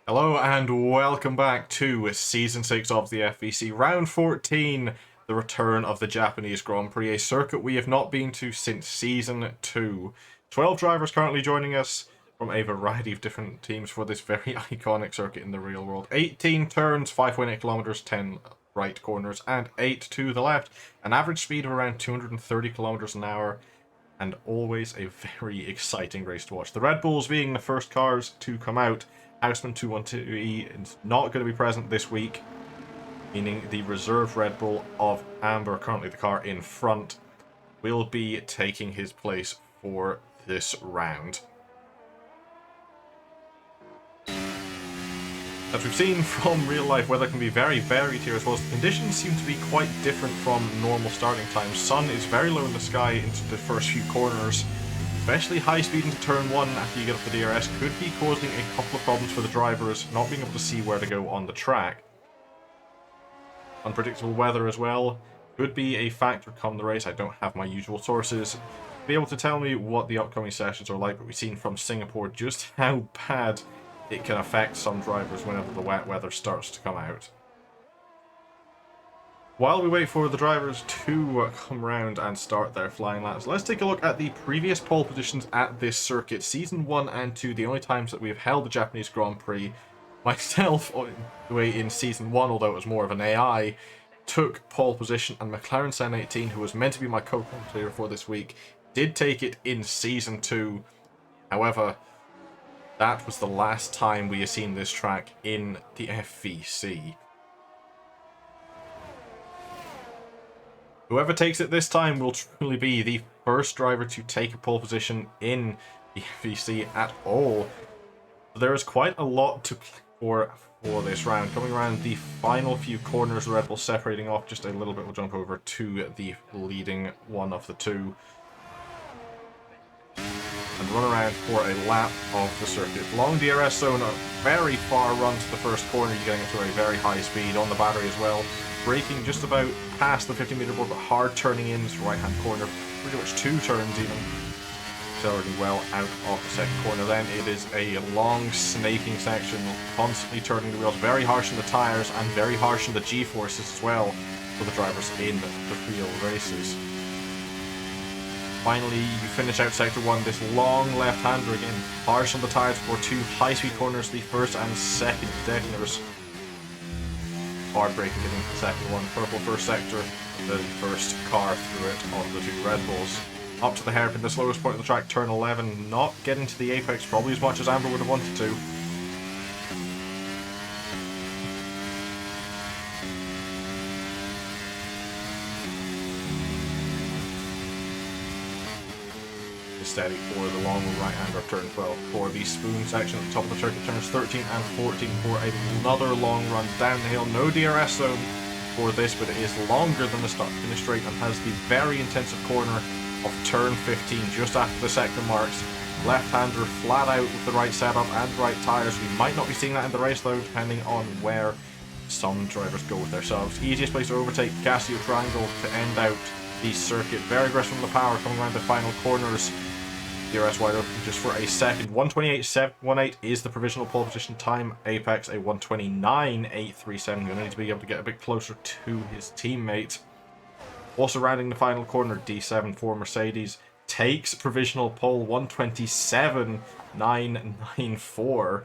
Hello and welcome back to Season 6 of the FVC, Round 14, the return of the Japanese Grand Prix, a circuit we have not been to since Season 2. 12 drivers currently joining us from a variety of different teams for this very iconic circuit in the real world. 18 turns, 5.8 kilometers, 10 right corners, and 8 to the left. An average speed of around 230 kilometers an hour, and always a very exciting race to watch. The Red Bulls being the first cars to come out. Houseman 212E is not going to be present this week, meaning the reserve Red Bull of Amber, currently the car in front, will be taking his place for this round. As we've seen from real life, weather can be very varied here, as well as the conditions seem to be quite different from normal starting times. Sun is very low in the sky into the first few corners. Especially high speed into turn 1 after you get up the DRS could be causing a couple of problems for the drivers, not being able to see where to go on the track. Unpredictable weather as well could be a factor come the race. I don't have my usual sources to be able to tell me what the upcoming sessions are like, but we've seen from Singapore just how bad it can affect some drivers whenever the wet weather starts to come out. While we wait for the drivers to come around and start their flying laps, let's take a look at the previous pole positions at this circuit. Season 1 and 2, the only times that we have held the Japanese Grand Prix. Myself, in Season 1, although it was more of an AI, took pole position, and McLaren 718, who was meant to be my co-commentator for this week, did take it in Season 2. However, that was the last time we have seen this track in the FVC. Whoever takes it this time will truly be the first driver to take a pole position in the FVC at all. There is quite a lot to play for this round. Coming around the final few corners, the Red Bull separating off just a little bit. We'll jump over to the leading one of the two and run around for a lap of the circuit. Long DRS zone, a very far run to the first corner. You're getting into a very high speed on the battery as well. Braking just about past the 50-meter board, but hard turning in this right-hand corner. Pretty much 2 turns even. Accelerating well out of the second corner. Then it is a long snaking section, constantly turning the wheels. Very harsh on the tyres and very harsh on the G-forces as well for the drivers in the real races. Finally, you finish out Sector 1, this long left-hander again. Harsh on the tyres for 2 high-speed corners, the first and second definitors. Hard braking hitting the second one. Purple first sector, the first car through it of the 2 Red Bulls. Up to the hairpin, the slowest point of the track, turn 11. Not getting to the apex probably as much as Amber would have wanted to. Steady for the long right-hander of turn 12. For the spoon section at the top of the circuit, turns 13 and 14 for another long run down the hill. No DRS zone for this, but it is longer than the start-finish straight and has the very intensive corner of turn 15 just after the sector marks. Left-hander flat out with the right setup and right tyres. We might not be seeing that in the race though, depending on where some drivers go with their subs. Easiest place to overtake, Casio Triangle to end out the circuit. Very aggressive from the power coming around the final corners. DRS wide open just for a second. 128.718 is the provisional pole position time. Apex a 129.837. Going to need to be able to get a bit closer to his teammate. Also rounding the final corner, D7 for Mercedes takes provisional pole 127.994.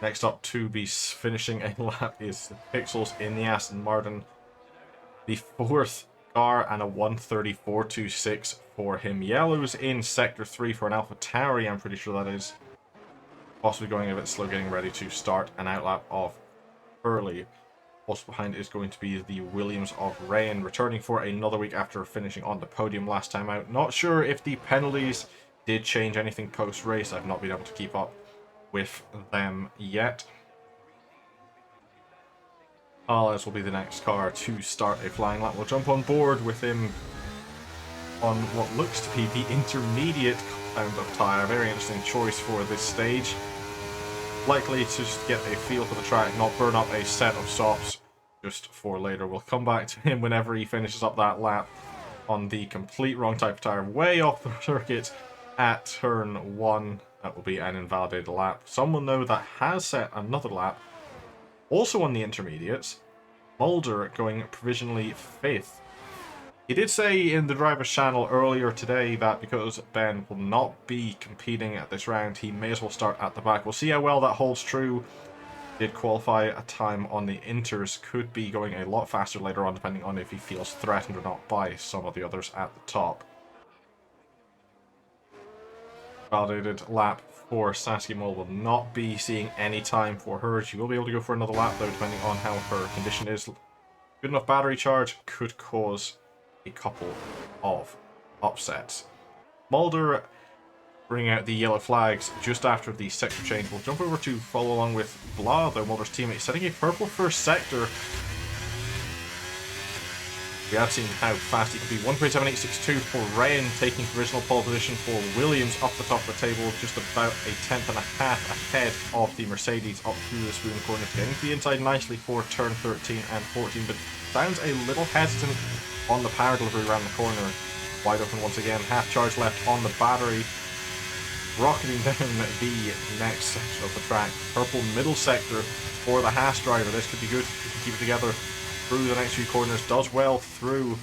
Next up to be finishing a lap is Pixels in the Aston Martin. The 4th car and a 134.26 for him. Yellows in Sector 3 for an Alpha Tauri, I'm pretty sure that is. Possibly going a bit slow, getting ready to start an outlap of Hurley. Also behind is going to be the Williams of Rain, returning for another week after finishing on the podium last time out. Not sure if the penalties did change anything post-race. I've not been able to keep up with them yet. Alice will be the next car to start a flying lap. We'll jump on board with him on what looks to be the intermediate compound of tyre. Very interesting choice for this stage. Likely to just get a feel for the track, not burn up a set of softs just for later. We'll come back to him whenever he finishes up that lap. on the complete wrong type of tire, way off the circuit at turn 1. That will be an invalidated lap. Someone, though, that has set another lap, also on the intermediates, Mulder going provisionally 5th. He did say in the driver's channel earlier today that because Ben will not be competing at this round, he may as well start at the back. We'll see how well that holds true. Did qualify a time on the inters, could be going a lot faster later on depending on if he feels threatened or not by some of the others at the top. Validated lap for Saskia Mole will not be seeing any time for her. She will be able to go for another lap though, depending on how her condition is. Good enough battery charge could cause a couple of upsets. Mulder bring out the yellow flags just after the sector change. We'll jump over to follow along with Blah, though, Mulder's teammate, setting a purple first sector. We have seen how fast he can be. 1.7862 for Rayan, taking provisional pole position for Williams up the top of the table, just about a tenth and a half ahead of the Mercedes up through the spoon corners, getting to the inside nicely for turn 13 and 14, but sounds a little hesitant on the power delivery around the corner. Wide open once again, half charge left on the battery. Rocketing down the next section of the track. Purple middle sector for the Haas driver. This could be good. He can keep it together through the next few corners. Does well through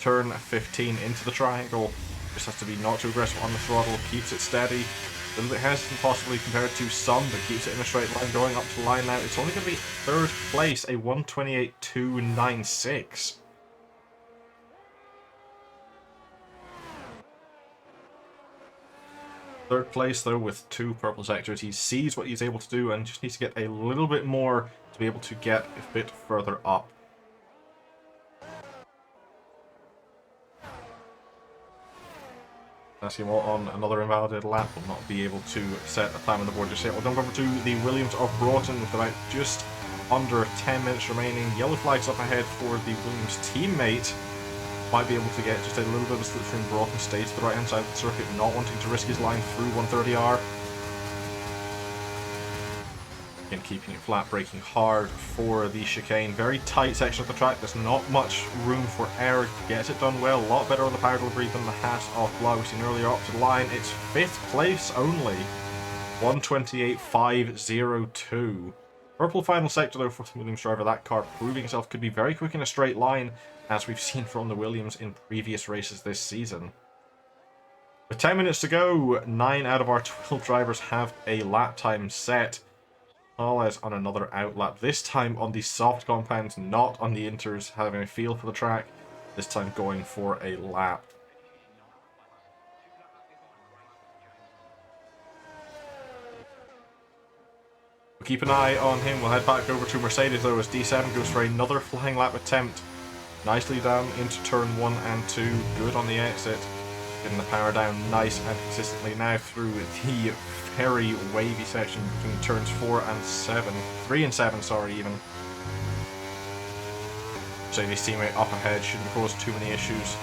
turn 15 into the triangle. Just has to be not too aggressive on the throttle. Keeps it steady. A little bit hesitant possibly compared to some, but keeps it in a straight line. Going up to the line now. It's only going to be third place, a 1:28.296. Third place, though, with 2 purple sectors. He sees what he's able to do and just needs to get a little bit more to be able to get a bit further up. Asking what on another invalidated lap will not be able to set a time on the board just yet. We'll jump over to the Williams of Broughton with about just under 10 minutes remaining. Yellow flags up ahead for the Williams teammate. Might be able to get just a little bit of a slipstream. Broughton stays to the right hand side of the circuit, not wanting to risk his line through 130R. Again, keeping it flat, braking hard for the chicane. Very tight section of the track. There's not much room for error. Gets it done well. A lot better on the power delivery than the Haas of Blau we've seen earlier up to the line. It's 5th place only. 1:28.502. Purple final sector though for the Williams driver. That car proving itself could be very quick in a straight line, as we've seen from the Williams in previous races this season. With 10 minutes to go, 9 out of our 12 drivers have a lap time set. Alles on another outlap, this time on the soft compounds, not on the inters, having a feel for the track, this time going for a lap. We'll keep an eye on him. We'll head back over to Mercedes though as D7 goes for another flying lap attempt. Nicely down into turn 1 and 2, good on the exit. Getting the power down nice and consistently now through the very wavy section between turns 3 and 7, sorry, even. Mercedes teammate up ahead shouldn't cause too many issues.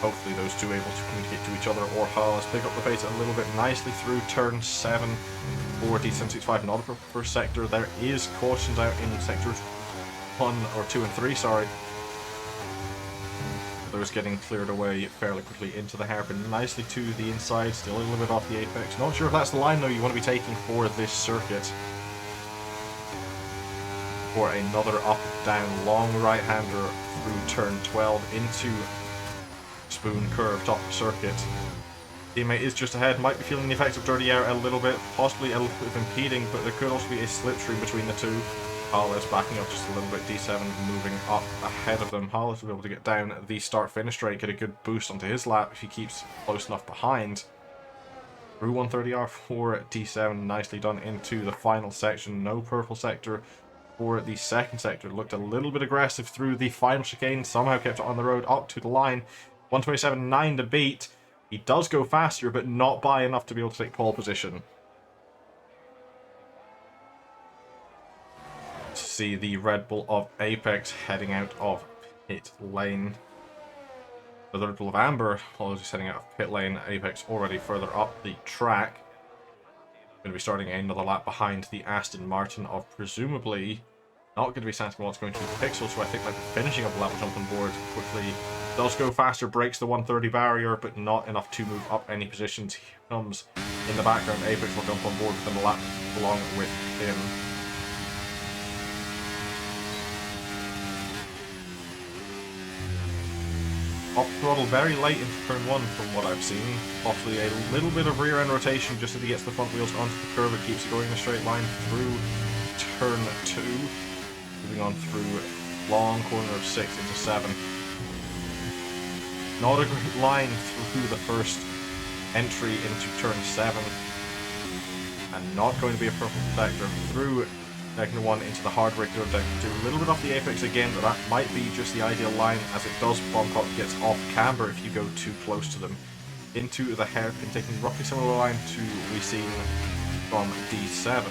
Hopefully those two able to communicate to each other, or Haas pick up the pace a little bit nicely through turn 7 for D765. Not a first sector. There is cautions out in sectors 2 and 3, sorry. Those getting cleared away fairly quickly into the hairpin, nicely to the inside, still a little bit off the apex. Not sure if that's the line though you want to be taking for this circuit. For another up, down, long right-hander through turn 12 into spoon curve top of circuit. Teammate is just ahead, might be feeling the effects of dirty air a little bit, possibly a little bit of impeding, but there could also be a slipstream between the two. Hollis backing up just a little bit, D7 moving up ahead of them. Hollis will be able to get down the start-finish straight, get a good boost onto his lap if he keeps close enough behind. Through 130R for D7, nicely done into the final section. No purple sector for the second sector. Looked a little bit aggressive through the final chicane, somehow kept it on the road up to the line. 1:27.9 to beat. He does go faster, but not by enough to be able to take pole position. See the Red Bull of Apex heading out of pit lane. The Red Bull of Amber, apologies, heading out of pit lane. Apex already further up the track. Going to be starting another lap behind the Aston Martin of presumably not going to be Saskia, it's going to be Pixel, so I think like finishing up the lap jump on board quickly Does go faster, breaks the 130 barrier, but not enough to move up any positions. He comes in the background. Apex will jump on board with him along with him. Off throttle very late into turn 1 from what I've seen. Possibly a little bit of rear end rotation just as he gets the front wheels onto the curve. It keeps it going in a straight line through turn 2. Moving on through long corner of 6 into 7. Not a great line through the first entry into turn 7. And not going to be a perfect sector through second 1 into the hard regular deck 2. A little bit off the apex again, but that might be just the ideal line as it does bump up, gets off camber if you go too close to them. Into the hairpin, taking roughly similar line to we've seen from D7.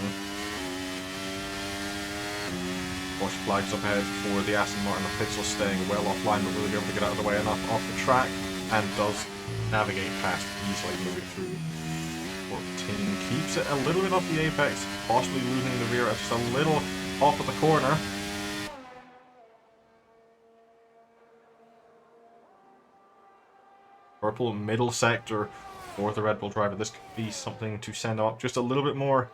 Caution flags up ahead for the Aston Martin. The Pixel staying well offline, but will be able to get out of the way enough off the track and does navigate past easily, moving through 14. Keeps it a little bit off the apex, possibly losing the rear just a little off of the corner. Purple middle sector for the Red Bull driver. This could be something to send up just a little bit more.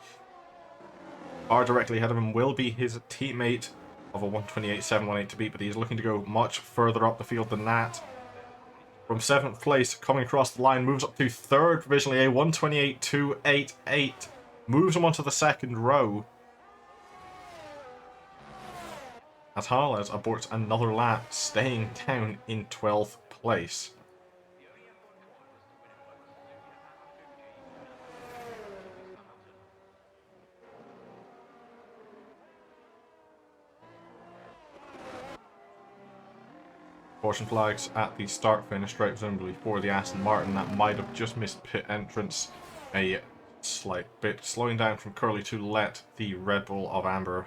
Far directly ahead of him will be his teammate of a 128.718 to beat, but he's looking to go much further up the field than that. From 7th place, coming across the line, moves up to 3rd provisionally, a 128.288. Moves him onto the 2nd row. As Harles aborts another lap, staying down in 12th place. Caution flags at the start-finish straight, presumably for the Aston Martin. That might have just missed pit entrance a slight bit, slowing down from Curly to let the Red Bull of Amber.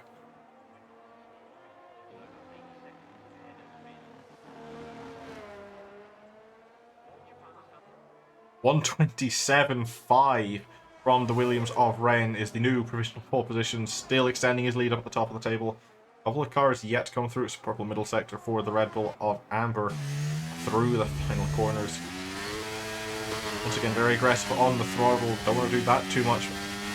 .127.5 from the Williams of Rennes is the new provisional pole position, still extending his lead up at the top of the table. A couple of cars yet to come through. It's purple middle sector for the Red Bull of Amber through the final corners. Once again, very aggressive on the throttle. Don't want to do that too much,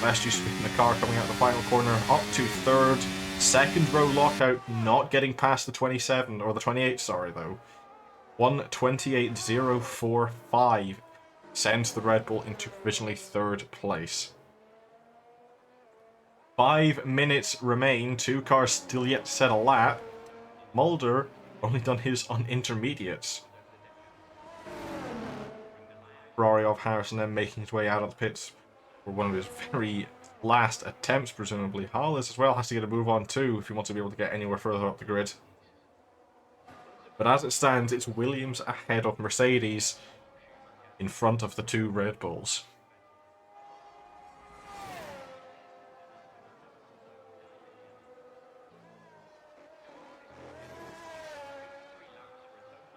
lest you spin the car coming out the final corner. Up to 3rd. 2nd row lockout, not getting past the 27, or the 28, sorry, though. 128.045 sends the Red Bull into provisionally 3rd place. 5 minutes remain, 2 cars still yet to set a lap. Mulder only done his on intermediates. Ferrari of Harrison then making his way out of the pits for one of his very last attempts, presumably. Harles as well has to get a move on too if he wants to be able to get anywhere further up the grid. But as it stands, it's Williams ahead of Mercedes in front of the 2 Red Bulls.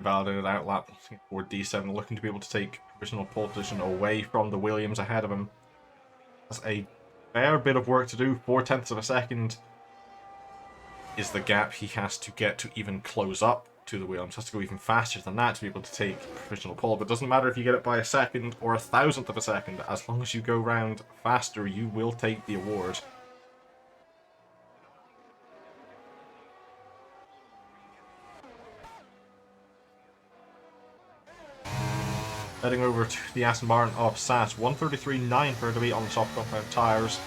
Validated outlap for D7, looking to be able to take provisional pole position away from the Williams ahead of him. That's a fair bit of work to do. 0.4 of a second is the gap he has to get to even close up to the Williams. Has to go even faster than that to be able to take provisional pole. But it doesn't matter if you get it by a second or 1,000th of a second. As long as you go round faster, you will take the award. Heading over to the Aston Martin of SAS, 133.9 for her to beat on the soft compound tyres.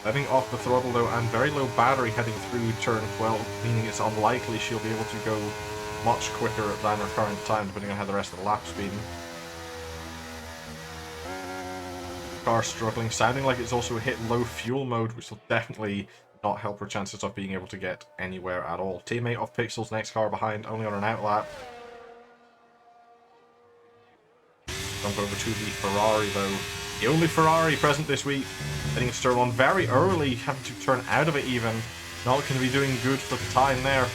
Heading off the throttle though, and very low battery heading through turn 12, meaning it's unlikely she'll be able to go much quicker than her current time, depending on how the rest of the lap's been. Car struggling, sounding like it's also hit low fuel mode, which will definitely not help her chances of being able to get anywhere at all. Teammate of Pixel's next car behind, only on an outlap. Jump over to the Ferrari though. The only Ferrari present this week. Heading into turn 1 very early, having to turn out of it even. Not going to be doing good for the time there.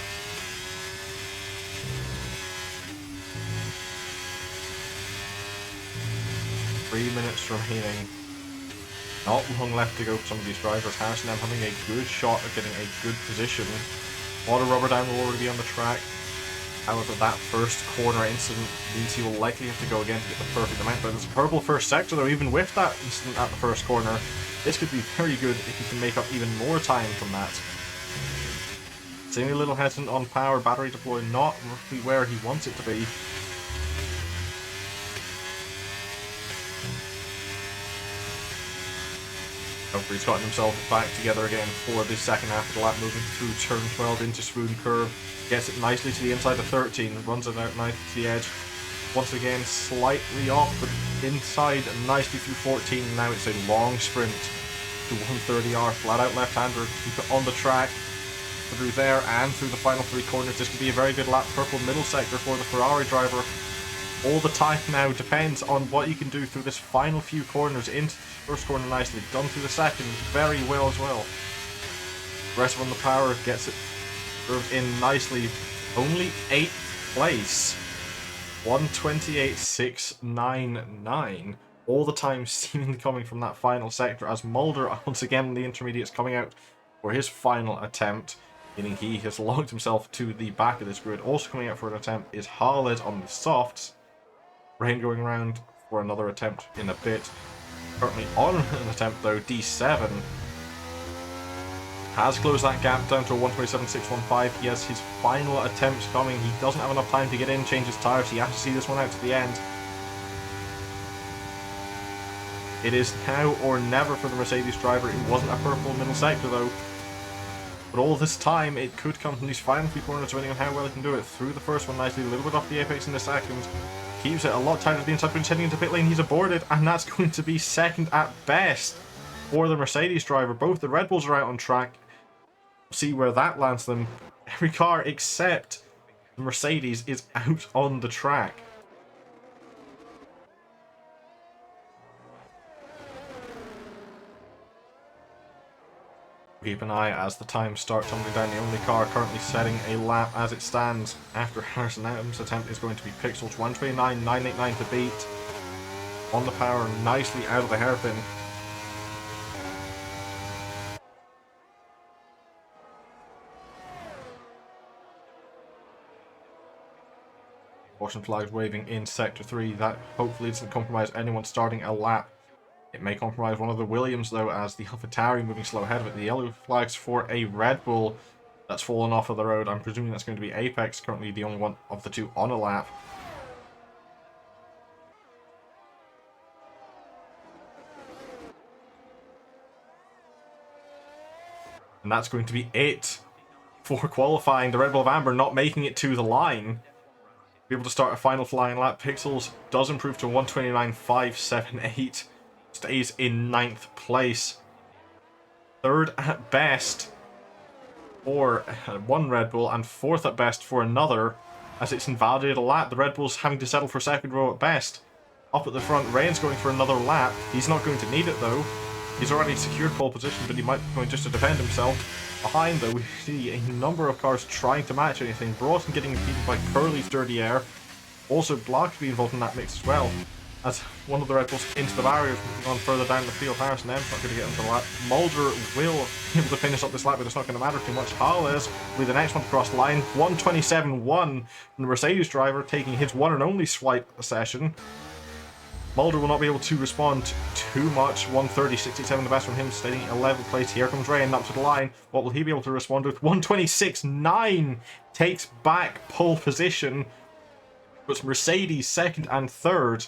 Three minutes remaining. Not long left to go for some of these drivers. Harrison having a good shot at getting a good position A lot of rubber down will already be on the track. However, that first corner incident means he will likely have to go again to get the perfect amount. But it's a purple first sector though, even with that incident at the first corner. This could be very good if he can make up even more time from that. Seeming a little hesitant on power, battery deploy not roughly where he wants it to be. However, he's gotten himself back together again for the second half of the lap, moving through turn 12 into spoon curve. Gets it nicely to the inside of 13, runs it out nicely to the edge. Once again, slightly off, but inside nicely through 14. Now it's a long sprint to 130R, flat out left-hander on the track. Through there and through the final three corners. This could be a very good lap. Purple middle sector for the Ferrari driver. All the time now depends on what you can do through this final few corners. Into the first corner nicely, done through the second very well as well. Rest on the power, gets it curved in nicely. Only 8th place. 128.699. All the time seemingly coming from that final sector as Mulder once again in the intermediates coming out for his final attempt. Meaning he has logged himself to the back of this grid. Also coming out for an attempt is Harlett on the softs. Rain going around for another attempt in a bit. Currently on an attempt though, D7 has closed that gap down to a 127.615. He has his final attempts coming. He doesn't have enough time to get in, change his tires. He has to see this one out to the end. It is now or never for the Mercedes driver. It wasn't a purple middle sector though. But all this time, it could come from these final few corners, depending on how well he can do it. Through the first one nicely, a little bit off the apex in the second. Keeps it a lot tighter to the inside, but heading into pit lane, he's aborted, and that's going to be second at best for the Mercedes driver. Both the Red Bulls are out on track. We'll see where that lands them. Every car except the Mercedes is out on the track. Keep an eye as the times start tumbling down. The only car currently setting a lap as it stands after Harrison Adams' attempt is going to be Pixels 129.989 to beat. On the power, nicely out of the hairpin. Caution flags waving in Sector 3. That hopefully doesn't compromise anyone starting a lap. It may compromise one of the Williams though, as the AlphaTauri moving slow ahead of it. The yellow flags for a Red Bull that's fallen off of the road. I'm presuming that's going to be Apex, currently the only one of the two on a lap. And that's going to be it for qualifying. The Red Bull of Amber not making it to the line. Be able to start a final flying lap. Pixels does improve to 129.578. Stays in 9th place. Third at best for one Red Bull, and fourth at best for another, as it's invalidated a lap. The Red Bull's having to settle for second row at best. Up at the front, Rain's going for another lap. He's not going to need it though. He's already secured pole position, but he might be going just to defend himself. Behind though, we see a number of cars trying to match anything. Broughton getting impeded by Curly's dirty air. Also, Block to be involved in that mix as well, as one of the Red Bulls into the barriers, moving on further down the field. Harrison M's not going to get into the lap. Mulder will be able to finish up this lap, but it's not going to matter too much. Harles will be the next one to cross the line. 127.1 from the Mercedes driver, taking his one and only swipe session. Mulder will not be able to respond too much. 130.67 the best from him, staying 11th place. Here comes Rain up to the line. What will he be able to respond with? 126.9 takes back pole position. Puts Mercedes second and third.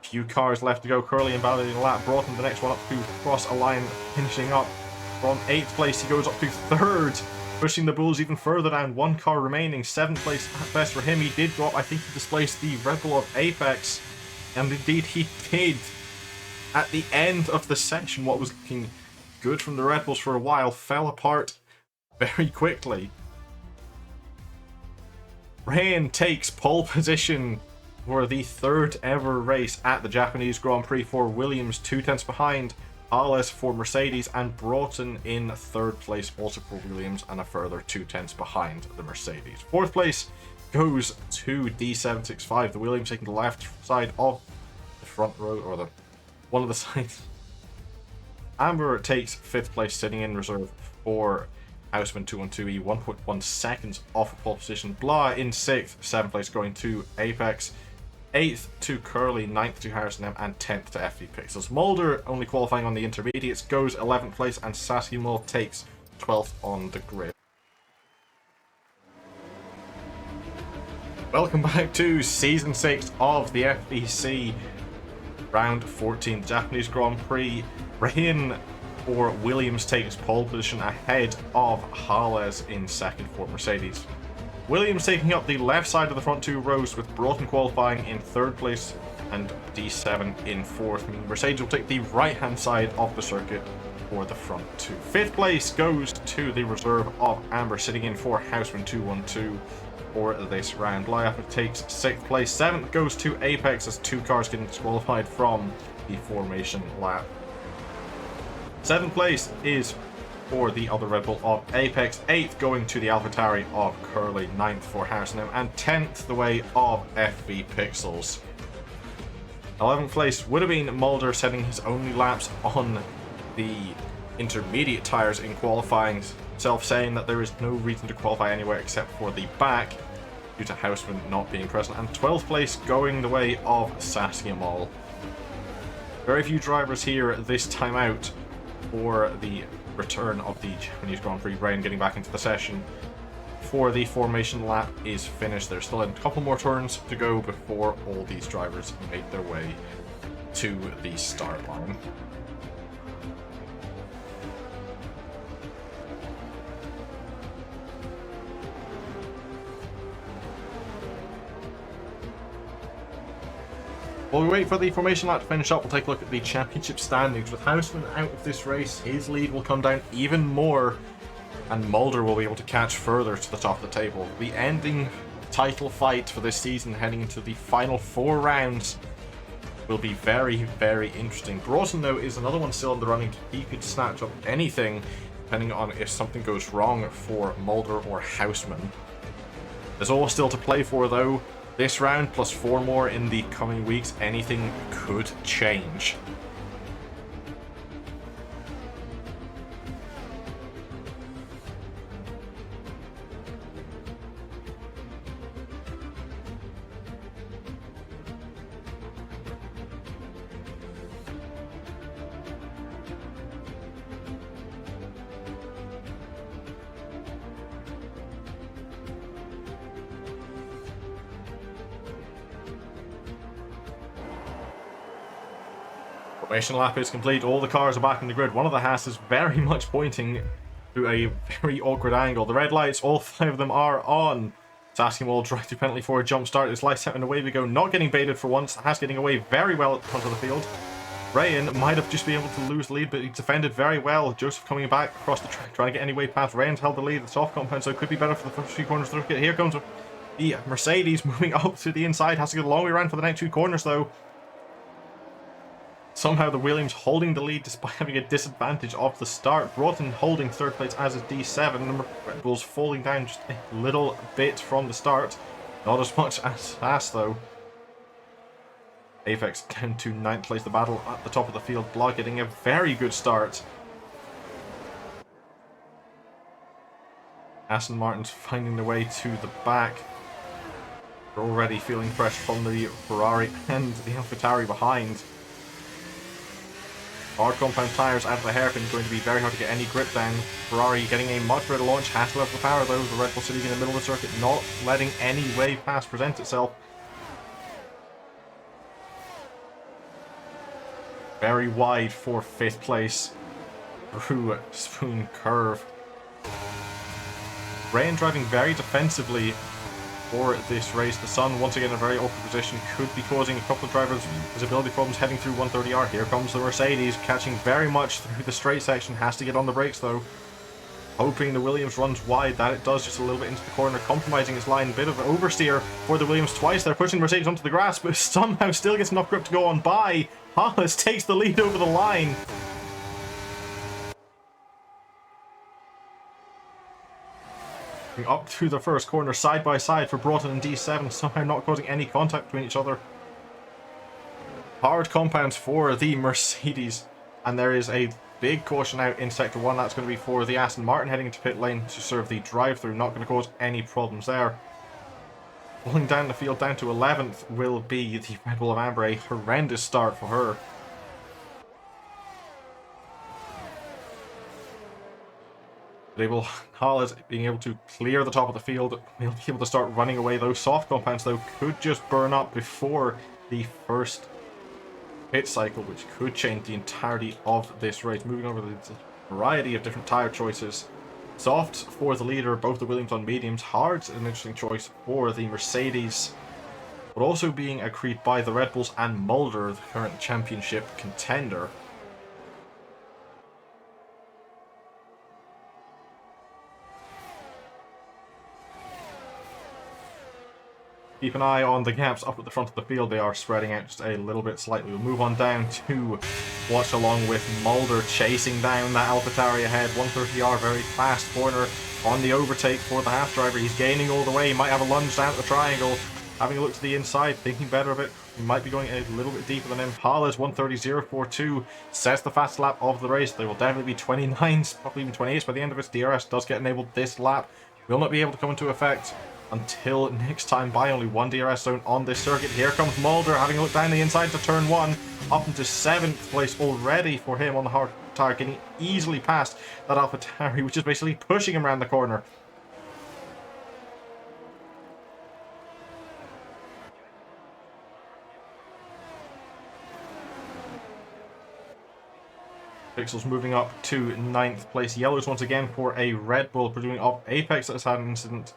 Few cars left to go. Curly invalidating a lap. Broughton the next one up to cross a line, finishing up from 8th place. He goes up to 3rd, pushing the Bulls even further down. One car remaining. 7th place at best for him. He did go up. I think he displaced the Red Bull of Apex, and indeed he did. At the end of the section, what was looking good from the Red Bulls for a while fell apart very quickly. Rain takes pole position for the 3rd ever race at the Japanese Grand Prix for Williams, 2 tenths behind. Arles for Mercedes, and Broughton in 3rd place also for Williams, and a further 2 tenths behind the Mercedes. 4th place goes to D765, the Williams taking the left side of the front row, or the one of the sides. Amber takes 5th place, sitting in reserve for Houseman 212E, 1.1 seconds off of pole position. Blah in 6th, 7th place going to Apex, 8th to Curly, 9th to Harrison M, and 10th to FV Pixels. Mulder only qualifying on the intermediates goes 11th place, and Saskimol takes 12th on the grid. Welcome back to Season 6 of the FVC Round 14 Japanese Grand Prix. Rain for Williams takes pole position ahead of Hales in 2nd for Mercedes. Williams taking up the left side of the front 2 rows, with Broughton qualifying in 3rd place and D7 in 4th. Meaning Mercedes will take the right hand side of the circuit for the front 2. 5th place goes to the reserve of Amber, sitting in for Houseman 212 for this round. Lyapper takes 6th place. 7th goes to Apex, as 2 cars getting disqualified from the formation lap. 7th place is for the other Red Bull of Apex. 8th going to the AlphaTauri of Curly. 9th for Harrison M, and 10th the way of FV Pixels. 11th place would have been Mulder, setting his only laps on the intermediate tyres in qualifying, himself saying that there is no reason to qualify anywhere except for the back due to Houseman not being present. And 12th place going the way of Saskia Mall. Very few drivers here this time out for the return of the Japanese Grand Prix. Rain getting back into the session before the formation lap is finished. There's still a couple more turns to go before all these drivers make their way to the start line. While we wait for the formation lap to finish up, we'll take a look at the championship standings. With Houseman out of this race, his lead will come down even more, and Mulder will be able to catch further to the top of the table. The ending title fight for this season, heading into the final 4 rounds, will be very, very interesting. Broughton, though, is another one still in the running. He could snatch up anything, depending on if something goes wrong for Mulder or Houseman. There's all still to play for, though. This round, plus 4 more in the coming weeks, anything could change. Formation lap is complete. All the cars are back in the grid. One of the Haas is very much pointing to a very awkward angle. The red lights, all 5 of them are on. Saskia will drive to penalty for a jump start. It's lights out and away we go. Not getting baited for once. The Haas getting away very well at the front of the field. Rayan might have just been able to lose the lead, but he defended very well. Joseph coming back across the track, trying to get any way past. Rayan's held the lead. The soft compound, so it could be better for the first 3 corners. Here comes the Mercedes moving up to the inside. Has to get a long way around for the next 2 corners, though. Somehow the Williams holding the lead despite having a disadvantage off the start. Broughton holding 3rd place as is D7. The Red Bulls falling down just a little bit from the start. Not as much as Haas, though. Apex down to 9th place. The battle at the top of the field. Blah getting a very good start. Aston Martin's finding their way to the back. They're already feeling pressure from the Ferrari and the AlphaTauri behind. Hard compound tyres out of the hairpin, going to be very hard to get any grip down. Ferrari getting a much better launch, has to have the power though. The Red Bull sitting in the middle of the circuit, not letting any wave pass present itself. Very wide for 5th place through Spoon Curve. Rain driving very defensively for this race. The sun once again in a very awkward position, could be causing a couple of drivers visibility problems heading through 130R. Here comes the Mercedes, catching very much through the straight section, has to get on the brakes though. Hoping the Williams runs wide, that it does, just a little bit into the corner, compromising his line. Bit of an oversteer for the Williams twice. They're pushing Mercedes onto the grass, but somehow still gets enough grip to go on by. Hollis takes the lead over the line. Up through the first corner, side by side for Broughton and D7, somehow not causing any contact between each other. Hard compounds for the Mercedes, and there is a big caution out in Sector 1. That's going to be for the Aston Martin heading into pit lane to serve the drive-through. Not going to cause any problems there. Pulling down the field down to 11th will be the Red Bull of Amber. A horrendous start for her. Haas being able to clear the top of the field, will be able to start running away. Those soft compounds, though, could just burn up before the first pit cycle, which could change the entirety of this race. Moving over to the variety of different tyre choices. Softs for the leader, both the Williams on mediums. Hards, an interesting choice for the Mercedes, but also being agreed by the Red Bulls and Mulder, the current championship contender. Keep an eye on the gaps up at the front of the field. They are spreading out just a little bit slightly. We'll move on down to watch along with Mulder chasing down that AlphaTauri ahead. 130R, very fast corner on the overtake for the half driver. He's gaining all the way. He might have a lunge down at the triangle. Having a look to the inside, thinking better of it. He might be going a little bit deeper than him. Haas 130.042 sets the fast lap of the race. They will definitely be 29s, probably even 28s by the end of it. DRS does get enabled this lap. Will not be able to come into effect until next time by. Only one DRS zone on this circuit. Here comes Mulder, having a look down the inside to turn 1, up into 7th place already for him on the hard tire, getting easily past that AlphaTauri, which is basically pushing him around the corner. Pixels moving up to 9th place. Yellows once again for a Red Bull, pursuing off Apex that has had an incident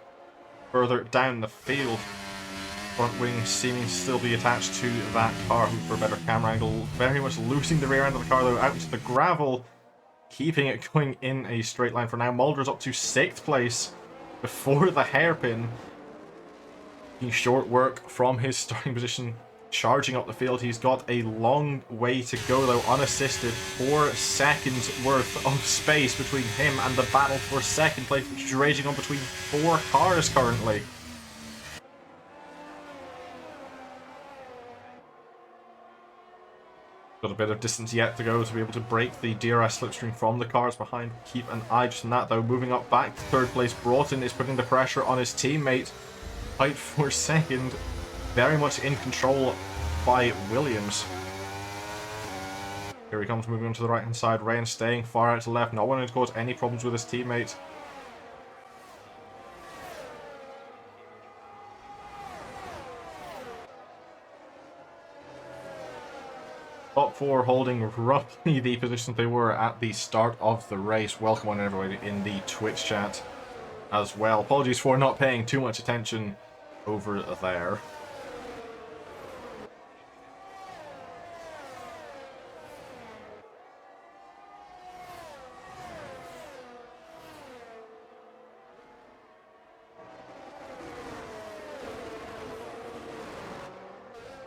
further down the field. Front wing seeming to still be attached to that car for a better camera angle. Very much losing the rear end of the car though out into the gravel, keeping it going in a straight line for now. Mulder's up to 6th place before the hairpin. Making short work from his starting position, charging up the field. He's got a long way to go though, unassisted. 4 seconds worth of space between him and the battle for 2nd place, which is raging on between 4 cars currently. Got a bit of distance yet to go to be able to break the DRS slipstream from the cars behind. Keep an eye just on that though. Moving up back to 3rd place, Broughton is putting the pressure on his teammate. Fight for 2nd. Very much in control by Williams. Here he comes, moving on to the right hand side. Rain staying far out to left, not wanting to cause any problems with his teammate. Top 4 holding roughly the positions they were at the start of the race. Welcome on everybody in the Twitch chat as well. Apologies for not paying too much attention over there.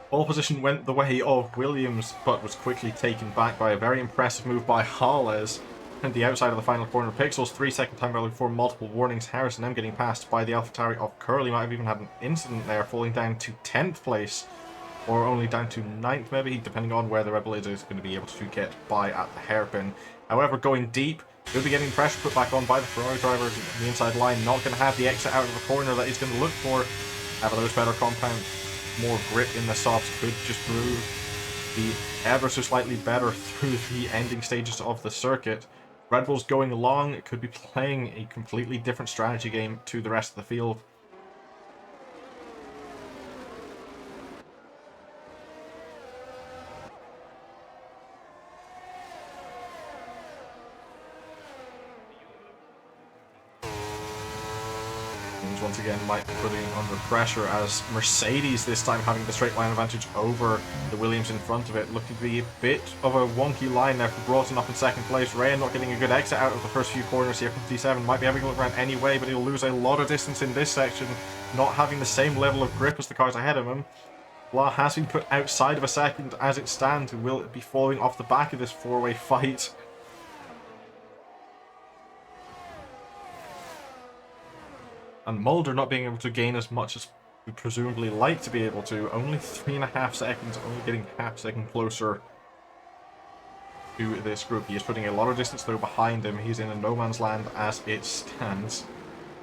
Pole position went the way of Williams, but was quickly taken back by a very impressive move by Haas. And the outside of the final corner, Pixels 3-second time value before multiple warnings. Harrison M getting passed by the AlphaTauri of Curly. Might have even had an incident there, falling down to 10th place, or only down to 9th maybe, depending on where the Red Bull is going to be able to get by at the hairpin. However, going deep, he'll be getting pressure put back on by the Ferrari driver on the inside line. Not going to have the exit out of the corner that he's going to look for. Have those better compound. More grip in the softs could just move the ever so slightly better through the ending stages of the circuit. Red Bull's going long. It could be playing a completely different strategy game to the rest of the field. Once again might be putting under pressure as Mercedes this time having the straight line advantage over the Williams in front of it. Looking to be a bit of a wonky line there for Broughton up in 2nd place. Ray not getting a good exit out of the first few corners here from T7. Might be having a look around anyway, but he'll lose a lot of distance in this section, not having the same level of grip as the cars ahead of him. Blah has been put outside of a second as it stands. Will be falling off the back of this 4-way fight. And Mulder not being able to gain as much as we presumably like to be able to. Only 3.5 seconds, only getting half a second closer. to this group. He is putting a lot of distance though behind him. He's in a no man's land as it stands.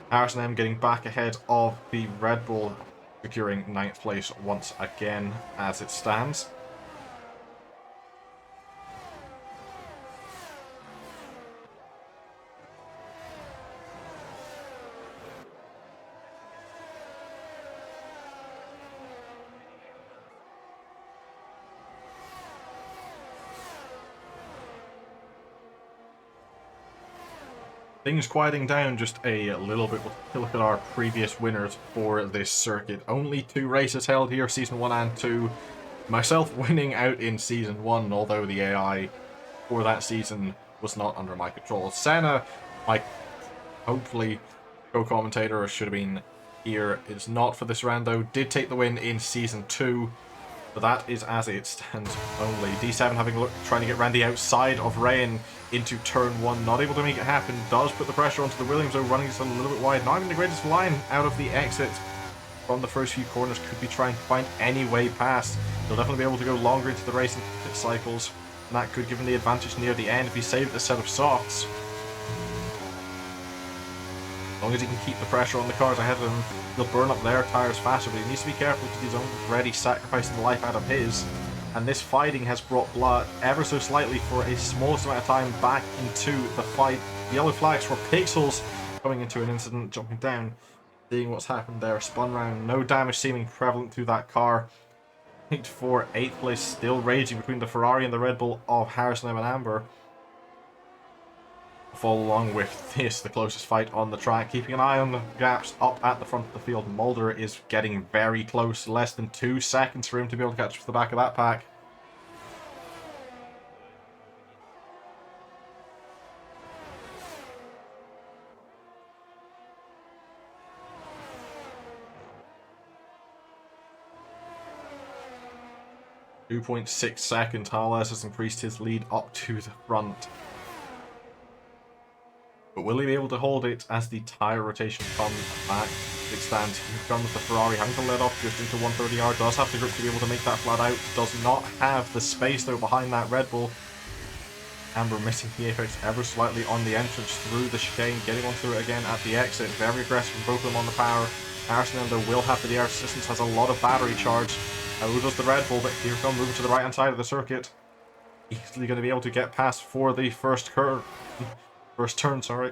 Harrison M getting back ahead of the Red Bull, securing 9th place once again as it stands. Things quieting down just a little bit. We'll look at our previous winners for this circuit. Only 2 races held here, Season 1 and 2. Myself winning out in Season 1, although the AI for that season was not under my control. Senna, my hopefully co-commentator, should have been here. It's not for this round though. Did take the win in Season 2. But that is as it stands only. D7 having a look, trying to get around the outside of Rain into turn 1. Not able to make it happen. Does put the pressure onto the Williams, though, running just a little bit wide. Not even the greatest line out of the exit from the first few corners. Could be trying to find any way past. He'll definitely be able to go longer into the race and pit cycles. And that could give him the advantage near the end if he saved a set of softs. As long as he can keep the pressure on the cars ahead of him, he'll burn up their tyres faster, but he needs to be careful because he's already sacrificing the life out of his. And this fighting has brought blood ever so slightly for a smallest amount of time back into the fight. The yellow flags for Pixels coming into an incident, jumping down, seeing what's happened there. Spun round, no damage seeming prevalent through that car. For 8th place, still raging between the Ferrari and the Red Bull of Harrison M and Amber. Follow along with this, the closest fight on the track, keeping an eye on the gaps up at the front of the field. Mulder is getting very close, less than 2 seconds for him to be able to catch up to the back of that pack. .6 seconds, Harles has increased his lead up to the front. But will he be able to hold it as the tyre rotation comes back? It stands. Here comes the Ferrari, having to let off just into 130R. Does have the grip to be able to make that flat out. Does not have the space though behind that Red Bull. Amber missing the apex ever slightly on the entrance through the chicane, getting onto it again at the exit. Very aggressive from both of them on the power. Harrison though will have the DRS assistance, has a lot of battery charge. How does the Red Bull, but here come moving to the right hand side of the circuit. Easily going to be able to get past for the first curve. First turn, sorry.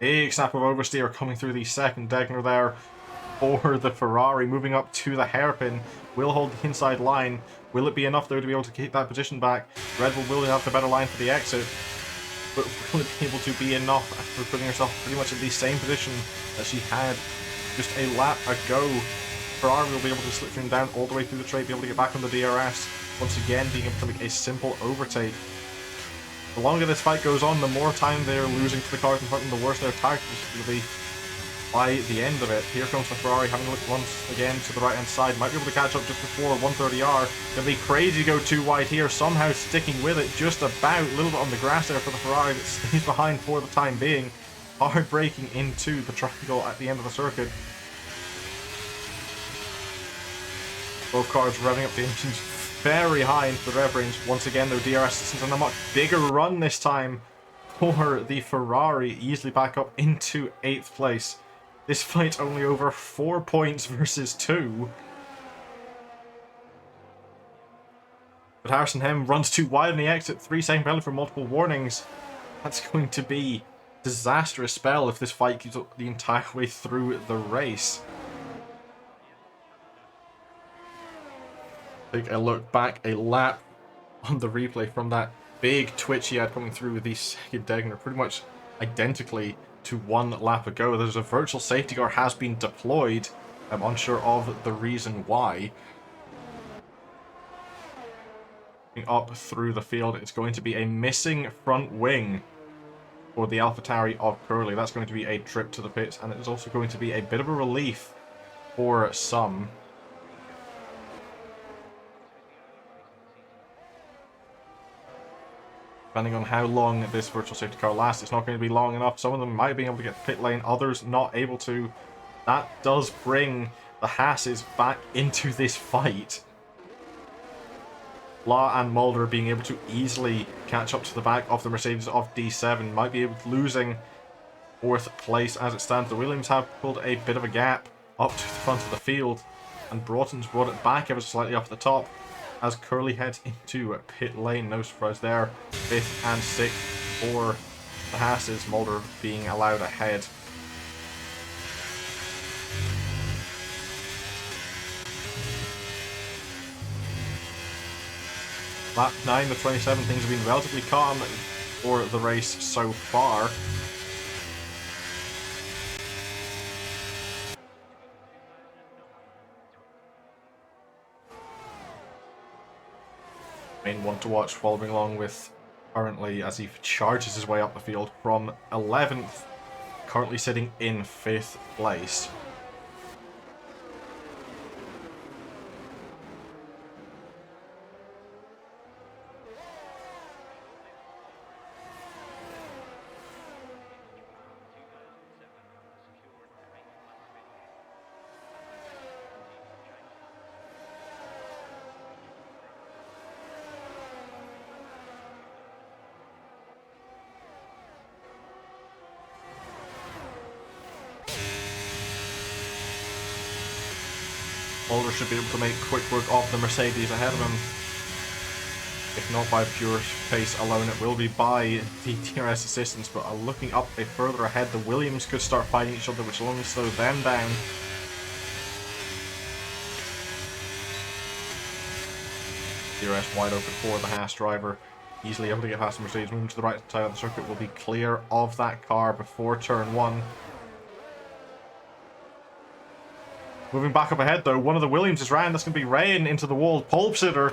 Big snap of oversteer coming through the second Degner there for the Ferrari, moving up to the hairpin. Will hold the inside line. Will it be enough though to be able to keep that position back? Red Bull will have the better line for the exit, but will it be able to be enough after putting herself pretty much in the same position that she had just a lap ago? Ferrari will be able to slip him down all the way through the straight, be able to get back on the DRS, once again being able to make a simple overtake. The longer this fight goes on, the more time they're losing to the cars in front of them, the worse their tire will be by the end of it. Here comes the Ferrari, having a look once again to the right hand side. Might be able to catch up just before 130R. Gonna be crazy to go too wide here, somehow sticking with it just about. A little bit on the grass there for the Ferrari that stays behind for the time being. Hard braking into the triangle at the end of the circuit. Both cars revving up the engines very high into the rev range. Once again though, DRS assistance and a much bigger run this time for the Ferrari, easily back up into 8th place. This fight only over 4 points versus 2. But Harrison Hem runs too wide on the exit, 3-second penalty for multiple warnings. That's going to be a disastrous spell if this fight keeps up the entire way through the race. Take a look back, a lap on the replay from that big twitch he had coming through with the second Degner, pretty much identically to 1 lap ago. There's a virtual safety car has been deployed. I'm unsure of the reason why. Up through the field, it's going to be a missing front wing for the AlphaTauri of Curly. That's going to be a trip to the pits, and it is also going to be a bit of a relief for some. Depending on how long this virtual safety car lasts, it's not going to be long enough. Some of them might be able to get the pit lane, others not able to. That does bring the Haas's back into this fight. Law and Mulder being able to easily catch up to the back of the Mercedes of D7. Might be able to losing 4th place as it stands. The Williams have pulled a bit of a gap up to the front of the field, and Broughton's brought it back ever so slightly off the top as Curly heads into pit lane. No surprise there. 5th and 6th for the Haas's. Mulder being allowed ahead. Lap 9 of 27, things have been relatively calm for the race so far. Main one to watch following along with currently as he charges his way up the field from 11th, currently sitting in 5th place. Mulder should be able to make quick work of the Mercedes ahead of him. If not by pure pace alone, it will be by the DRS assistance, but looking up a further ahead, the Williams could start fighting each other, which will only slow them down. DRS wide open for the Haas driver, easily able to get past the Mercedes. Moving to the right side of the circuit, will be clear of that car before turn 1. Moving back up ahead though, one of the Williams is round. That's going to be Rayan into the wall. Pole sitter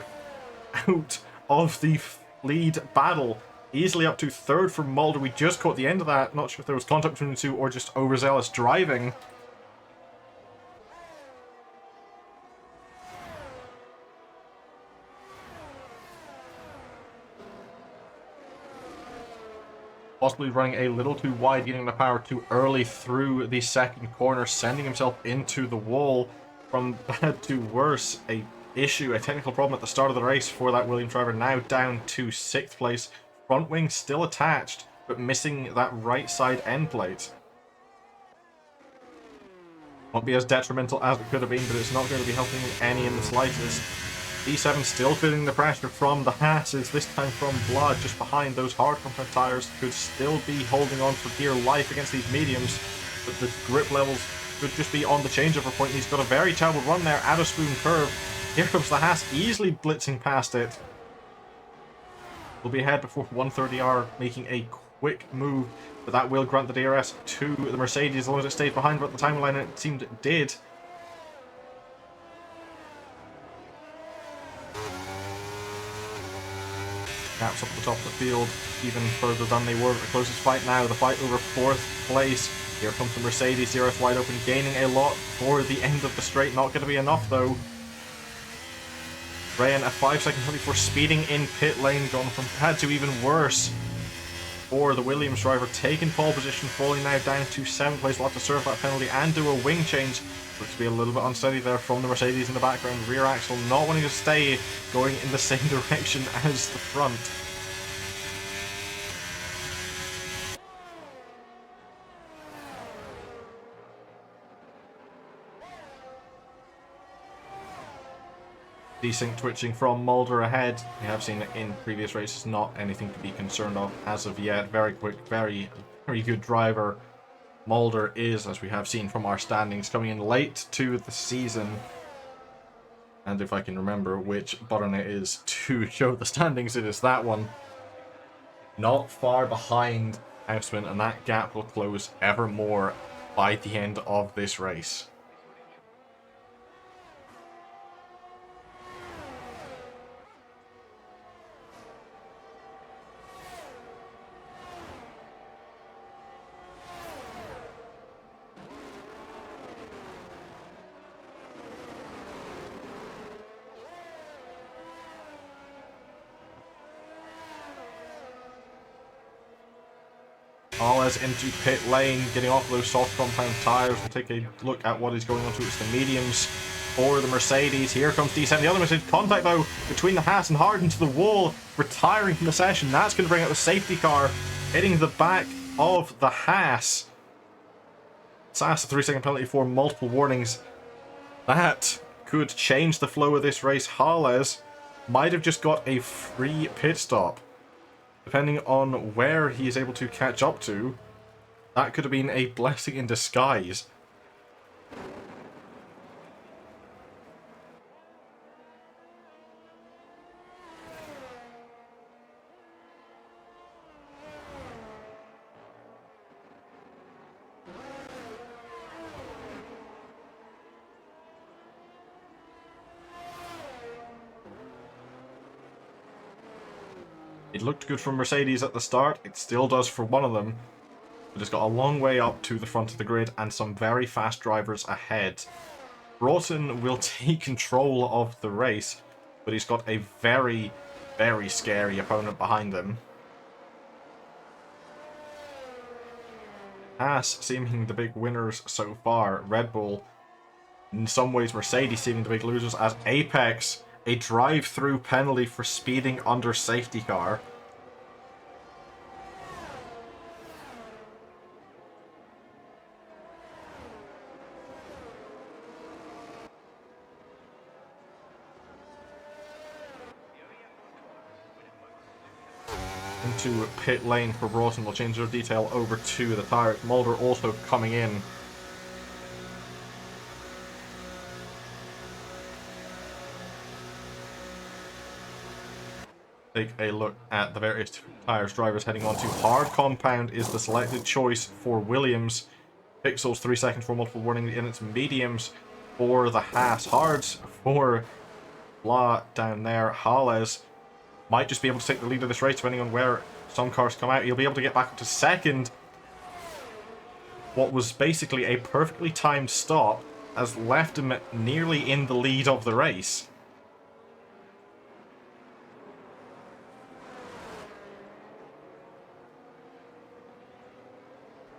out of the lead battle. Easily up to 3rd for Mulder. We just caught the end of that. Not sure if there was contact between the two or just overzealous driving. Possibly running a little too wide, getting the power too early through the second corner, sending himself into the wall. From bad to worse, a technical problem at the start of the race for that Williams driver, now down to 6th place. Front wing still attached, but missing that right side end plate. Won't be as detrimental as it could have been, but it's not going to be helping any in the slightest. D7 still feeling the pressure from the Haas's, this time from Blood, just behind those hard contact tires. Could still be holding on for dear life against these mediums, but the grip levels could just be on the changeover point. He's got a very terrible run there out of Spoon Curve. Here comes the Haas, easily blitzing past it. Will be ahead before 130R, making a quick move, but that will grant the DRS to the Mercedes as long as it stays behind, but the timeline it seemed it did. Gaps up the top of the field, even further than they were at the closest fight now. The fight over 4th place. Here comes the Mercedes, DRS wide open, gaining a lot for the end of the straight. Not going to be enough though. Rayan a 5-second penalty for speeding in pit lane, gone from bad to even worse for the Williams driver. Taking pole position, falling now down to 7th place. Will have to serve that penalty and do a wing change. Looks to be a little bit unsteady there from the Mercedes in the background. Rear axle not wanting to stay going in the same direction as the front. Desync twitching from Mulder ahead. We have seen it in previous races, not anything to be concerned of as of yet. Very quick, very good driver. Mulder is, as we have seen from our standings, coming in late to the season. And if I can remember which button it is to show the standings, it is that one. Not far behind Houseman, and that gap will close ever more by the end of this race. Alles into pit lane, getting off those soft compound tyres. We'll take a look at what is going on towards the mediums for the Mercedes. Here comes D7. The other Mercedes. Contact, though, between the Haas and Hard into the wall, retiring from the session. That's going to bring out the safety car, hitting the back of the Haas. Sass, a 3-second penalty for multiple warnings. That could change the flow of this race. Hales might have just got a free pit stop. Depending on where he is able to catch up to, that could have been a blessing in disguise. It looked good from Mercedes at the start, it still does for one of them, but it's got a long way up to the front of the grid and some very fast drivers ahead. Broughton will take control of the race, but he's got a very, very scary opponent behind him. Haas seeming the big winners so far. Red Bull, in some ways Mercedes seeming the big losers, as Apex, a drive-through penalty for speeding under safety car. Into pit lane for Broughton. We'll change their detail over to the tires. Mulder also coming in. Take a look at the various tires drivers heading on to. Hard compound is the selected choice for Williams. Pixels 3 seconds for multiple warning in its mediums for the Haas. Hards for Blah down there. Hales might just be able to take the lead of this race depending on where some cars come out. He'll be able to get back up to second. What was basically a perfectly timed stop has left him nearly in the lead of the race.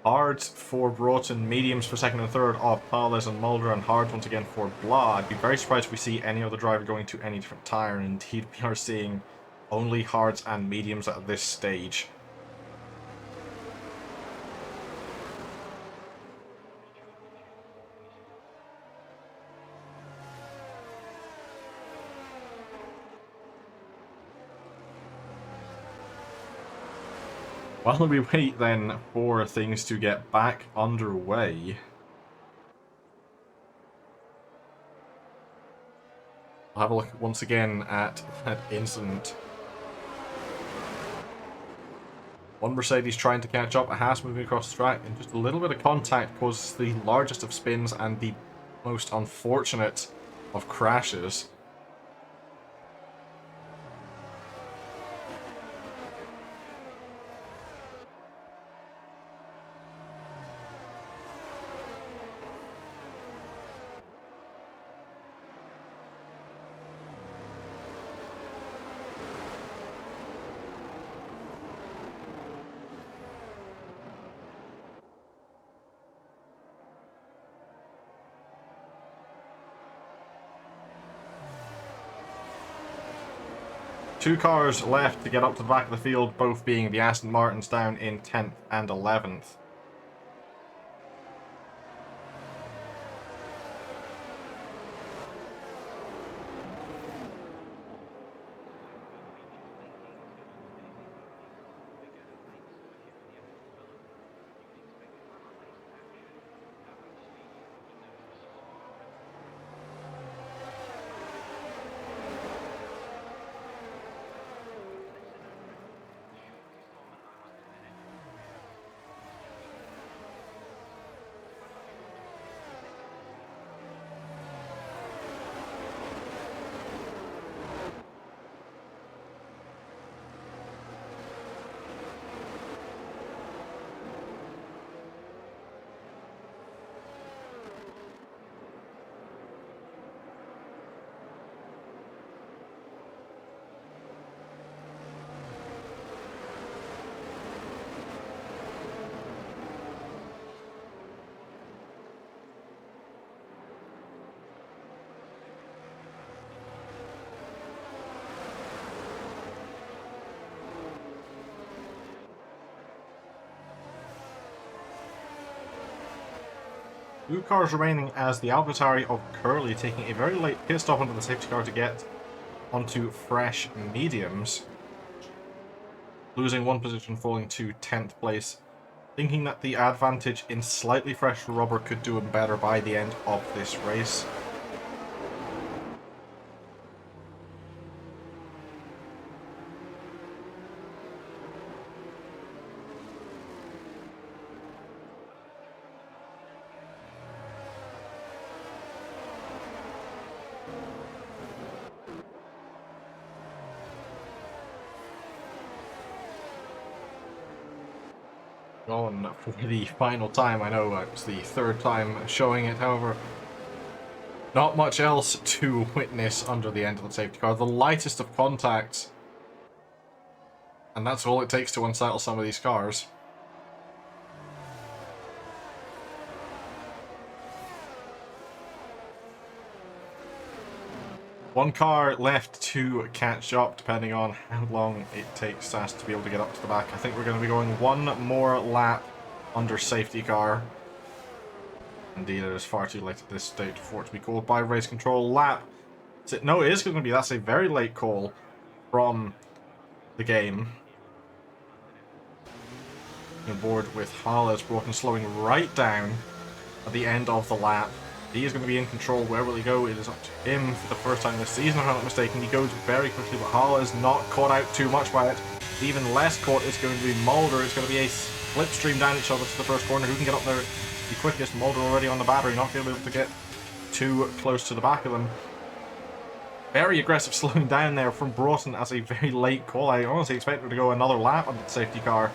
Hards for Broughton, mediums for second and third of Hales and Mulder, and Hards once again for Blah. I'd be very surprised if we see any other driver going to any different tyre, and indeed we are seeing only hards and mediums at this stage. While we wait then for things to get back underway, we'll have a look once again at that incident. One Mercedes trying to catch up, a Haas moving across the track, and just a little bit of contact causes the largest of spins and the most unfortunate of crashes. Two cars left to get up to the back of the field, both being the Aston Martins down in 10th and 11th. Two cars remaining as the AlphaTauri of Curly taking a very late pit stop onto the safety car to get onto fresh mediums. Losing one position, falling to 10th place. Thinking that the advantage in slightly fresh rubber could do him better by the end of this race. On for the final time. I know it's the third time showing it, however, not much else to witness under the end of the safety car. The lightest of contacts, and that's all it takes to unsettle some of these cars. One car left to catch up, depending on how long it takes us to be able to get up to the back. I think we're going to be going one more lap under safety car. Indeed, it is far too late at this stage for it to be called by race control lap. No, it is going to be. That's a very late call from the game. On board with Harlow's broken, slowing right down at the end of the lap. He is going to be in control. Where will he go? It is up to him for the first time this season, if I'm not mistaken. He goes very quickly, but Harlow is not caught out too much by it. Even less caught is going to be Mulder. It's going to be a slipstream down each other to the first corner. Who can get up there the quickest? Mulder already on the battery, not going to be able to get too close to the back of them. Very aggressive slowing down there from Broughton as a very late call. I honestly expected him to go another lap on the safety car.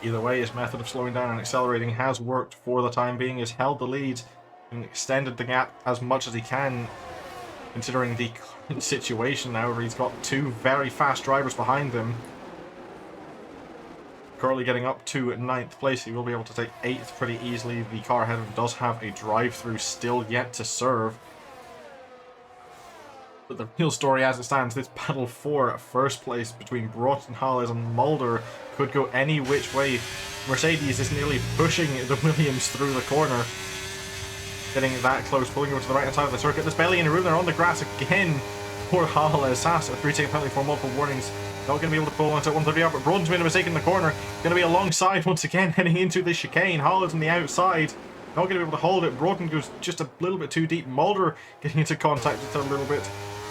Either way, his method of slowing down and accelerating has worked for the time being. He's held the lead and extended the gap as much as he can, considering the current situation. However, he's got two very fast drivers behind him. Currently getting up to 9th place. He will be able to take 8th pretty easily. The car ahead of him does have a drive-through still yet to serve. But the real story as it stands, this battle for first place between Broughton, Harlow's and Mulder could go any which way. Mercedes is nearly pushing the Williams through the corner. Getting that close, pulling over to the right hand side of the circuit. There's barely any room there on the grass again for Harlow. Sass, a 3-second penalty for multiple warnings. Not going to be able to pull onto 130 out, but Broughton's made a mistake in the corner. Going to be alongside once again, heading into the chicane. Harlow's on the outside. Not going to be able to hold it. Broughton goes just a little bit too deep. Mulder getting into contact just a little bit.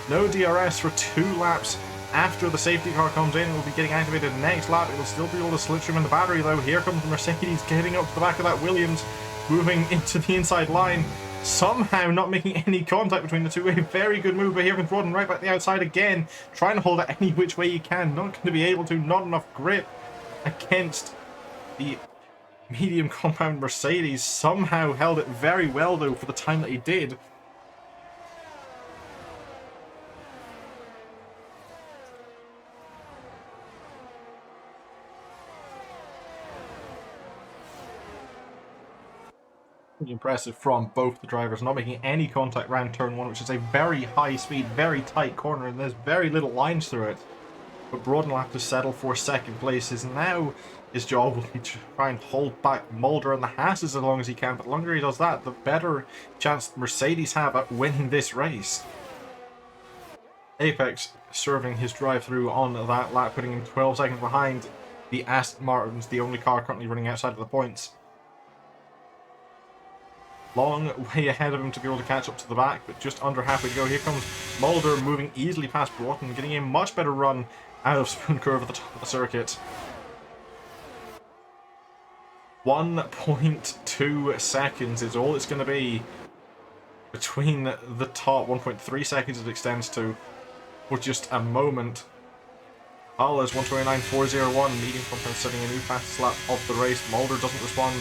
No DRS for 2 laps after the safety car comes in. We'll be getting activated next lap. It'll still be able to slipstream in the battery though. Here comes Mercedes getting up to the back of that Williams, moving into the inside line. Somehow not making any contact between the two. A very good move, but here comes Rodden right back the outside again. Trying to hold it any which way you can. Not going to be able to. Not enough grip against the medium compound Mercedes. Somehow held it very well though for the time that he did. Impressive from both the drivers, not making any contact round turn 1, which is a very high speed, very tight corner, and there's very little lines through it. But Broughton will have to settle for 2nd place. Now his job will be to try and hold back Mulder and the Haas as long as he can, but the longer he does that, the better chance Mercedes have at winning this race. Apex serving his drive-through on that lap, putting him 12 seconds behind the Aston Martins, the only car currently running outside of the points. Long way ahead of him to be able to catch up to the back, but just under halfway to go. Here comes Mulder moving easily past Broughton, getting a much better run out of Spoon Curve at the top of the circuit. 1.2 seconds is all it's going to be between the top. 1.3 seconds it extends to for just a moment. Harlow's 129.401, medium compound setting a new fastest lap of the race. Mulder doesn't respond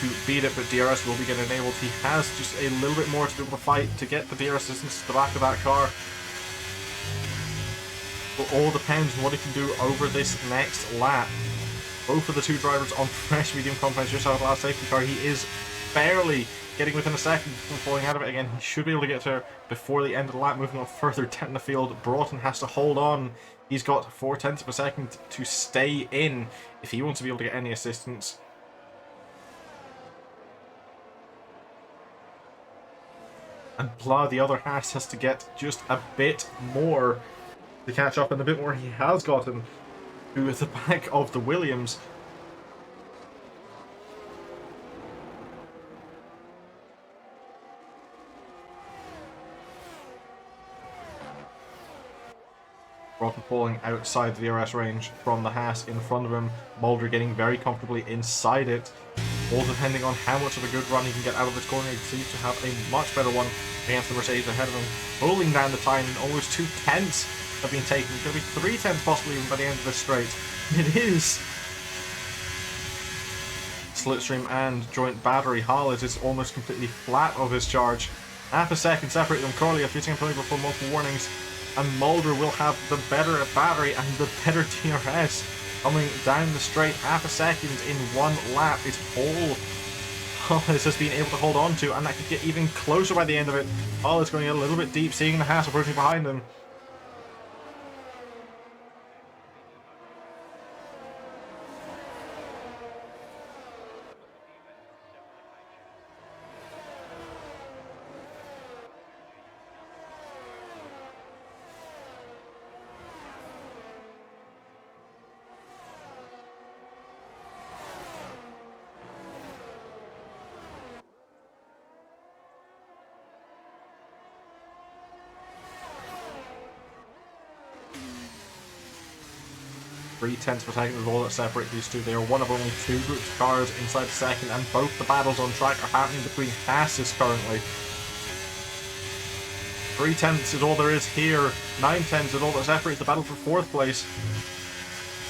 to beat it, but DRS will be getting enabled. He has just a little bit more to be able to fight to get the DRS distance to the back of that car. It all depends on what he can do over this next lap. Both of the two drivers on fresh medium compounds just out of the last safety car. He is barely getting within a second from falling out of it again. He should be able to get there before the end of the lap. Moving on further down the field, Broughton has to hold on. He's got 0.4 of a second to stay in if he wants to be able to get any assistance. And Blah, the other Haas, has to get just a bit more to catch up, and the bit more he has gotten to the back of the Williams. Broughton falling outside the DRS range from the Haas in front of him. Mulder getting very comfortably inside it. All depending on how much of a good run he can get out of this corner. He seems to have a much better one against the Mercedes ahead of him. Pulling down the time, almost 2/10 have been taken. It's going to be 3/10 possibly even by the end of this straight. It is. Slipstream and joint battery. Hollis is almost completely flat of his charge. Half a second separate them. Corley a few seconds before multiple warnings. And Mulder will have the better battery and the better DRS. Coming down the straight, half a second in one lap is all Hollis has been able to hold on to, and that could get even closer by the end of it. Hollis going a little bit deep, seeing the Haas approaching behind him. .3 of a second is all that separate these two. They are one of only two groups of cars inside the second, and both the battles on track are happening between Haas's currently. 3/10 is all there is here. 9/10 is all that separates the battle for fourth place.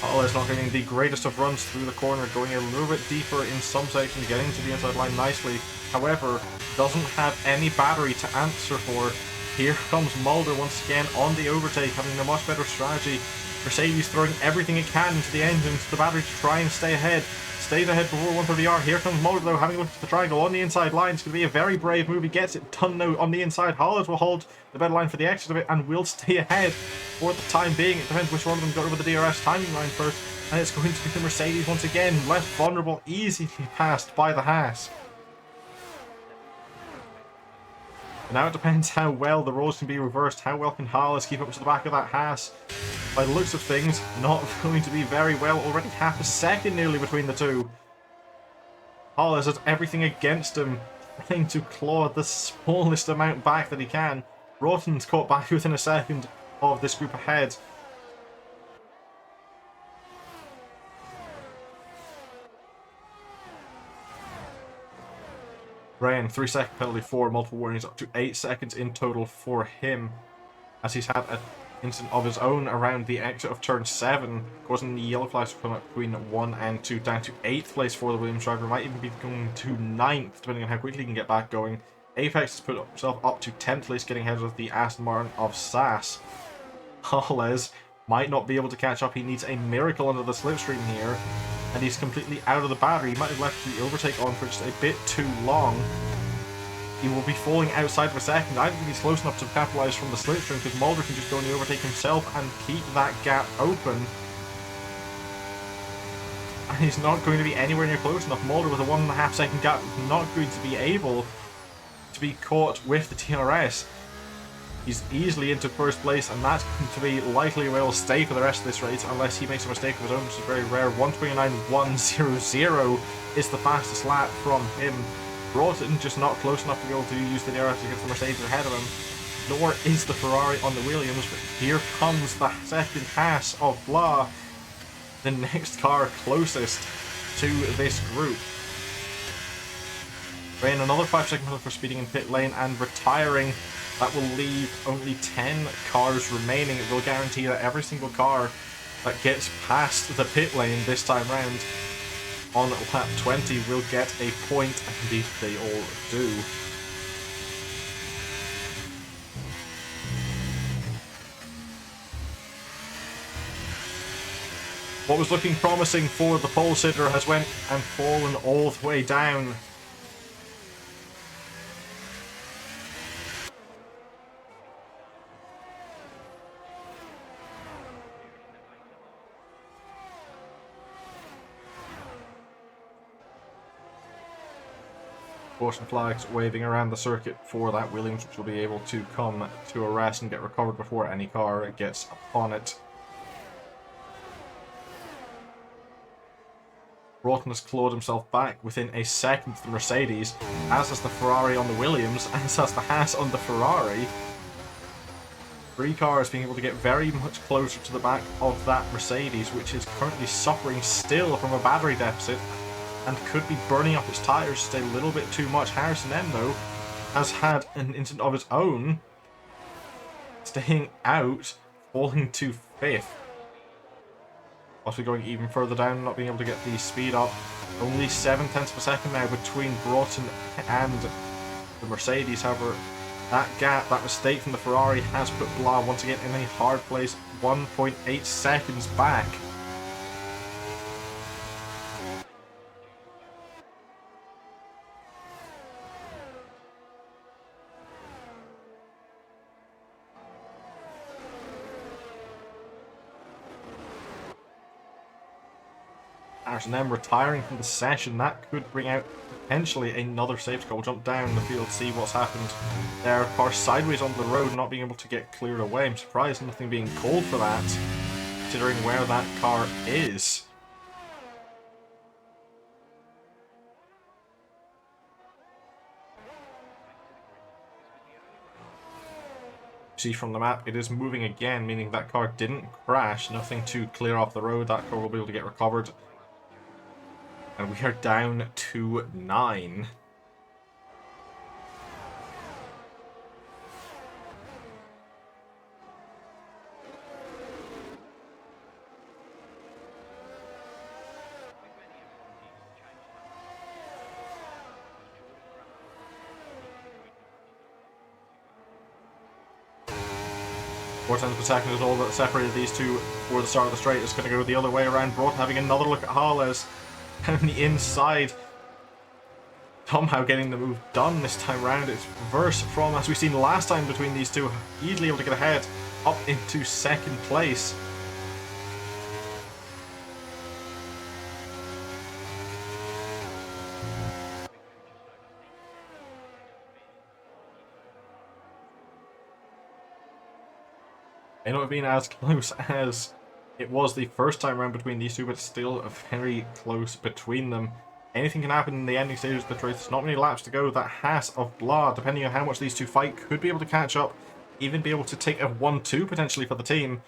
Hollis not getting the greatest of runs through the corner, going a little bit deeper in some sections, getting to the inside line nicely. However, doesn't have any battery to answer for. Here comes Mulder once again on the overtake, having a much better strategy. Mercedes throwing everything it can into the engine, into the battery to try and stay ahead. Stays ahead before 130R. Here comes Mulder though, having a look at the triangle on the inside line. It's going to be a very brave move. He gets it done now on the inside. Hollis will hold the better line for the exit of it and will stay ahead for the time being. It depends which one of them got over the DRS timing line first. And it's going to be the Mercedes once again, left vulnerable, easily passed by the Haas. Now it depends how well the roles can be reversed. How well can Hollis keep up to the back of that Haas? By the looks of things, not going to be very well. Already half a second nearly between the two. Hollis has everything against him, trying to claw the smallest amount back that he can. Broughton's caught back within a second of this group ahead. Ryan, 3-second penalty for multiple warnings, up to 8 seconds in total for him, as he's had an incident of his own around the exit of turn 7, causing the yellow flags to come up between 1 and 2, down to 8th place for the Williams driver. Might even be going to 9th, depending on how quickly he can get back going. Apex has put himself up to 10th place, getting ahead of the Aston Martin of Sass. Hollis might not be able to catch up. He needs a miracle under the slipstream here, and he's completely out of the battery. He might have left the overtake on for just a bit too long. He will be falling outside of a second. I don't think he's close enough to capitalize from the slipstream, because Mulder can just go in the overtake himself and keep that gap open. And he's not going to be anywhere near close enough. Mulder with a 1.5 second gap is not going to be able to be caught with the TRS. He's easily into first place, and that's going to be likely where he'll stay for the rest of this race, unless he makes a mistake of his own, which is very rare. 1:29.100 is the fastest lap from him. Broughton just not close enough to be able to use the DRS against the Mercedes ahead of him, nor is the Ferrari on the Williams. But here comes the second Haas of Blah, the next car closest to this group. Rain, another 5-second penalty for speeding in pit lane and retiring. That will leave only 10 cars remaining. It will guarantee that every single car that gets past the pit lane this time round on lap 20 will get a point, and indeed they all do. What was looking promising for the pole sitter has went and fallen all the way down. Caution flags waving around the circuit for that Williams, which will be able to come to a rest and get recovered before any car gets upon it. Broughton has clawed himself back within a second to the Mercedes, as has the Ferrari on the Williams, as has the Haas on the Ferrari. Three cars being able to get very much closer to the back of that Mercedes, which is currently suffering still from a battery deficit and could be burning up its tyres just a little bit too much. Harrison M, though, has had an incident of its own, staying out, falling to 5th. Also going even further down, not being able to get the speed up. Only 7/10 of a second now between Broughton and the Mercedes. However, that gap, that mistake from the Ferrari has put Blah once again in a hard place, 1.8 seconds back. Harrison M retiring from the session. That could bring out potentially another safety car. We'll jump down the field, see what's happened there. Car sideways on the road, not being able to get cleared away. I'm surprised nothing being called for that, considering where that car is. See from the map, it is moving again, meaning that car didn't crash. Nothing to clear off the road. That car will be able to get recovered. And we are down to 9. Four tenths per second is all that separated these two for the start of the straight. It's going to go the other way around. Broughton having another look at Hales down the inside. Somehow getting the move done this time round. It's reverse from, as we've seen last time between these two, easily able to get ahead up into second place. May not have been as close as it was the first time around between these two, but still very close between them. Anything can happen in the ending stages of the race. There's not many laps to go. That Haas of Blah, depending on how much these two fight, could be able to catch up, even be able to take a 1-2 potentially for the team,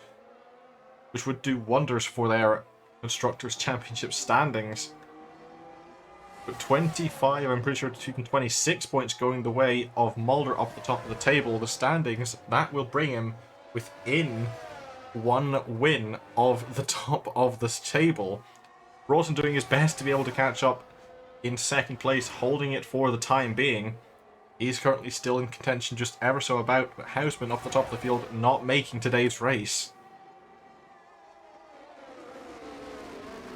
which would do wonders for their Constructors' Championship standings. But 25, I'm pretty sure it's even 26 points going the way of Mulder up the top of the table. The standings, that will bring him within 1 win of the top of this table. Broughton doing his best to be able to catch up in second place, holding it for the time being. He's currently still in contention just ever so about, but Houseman up the top of the field not making today's race.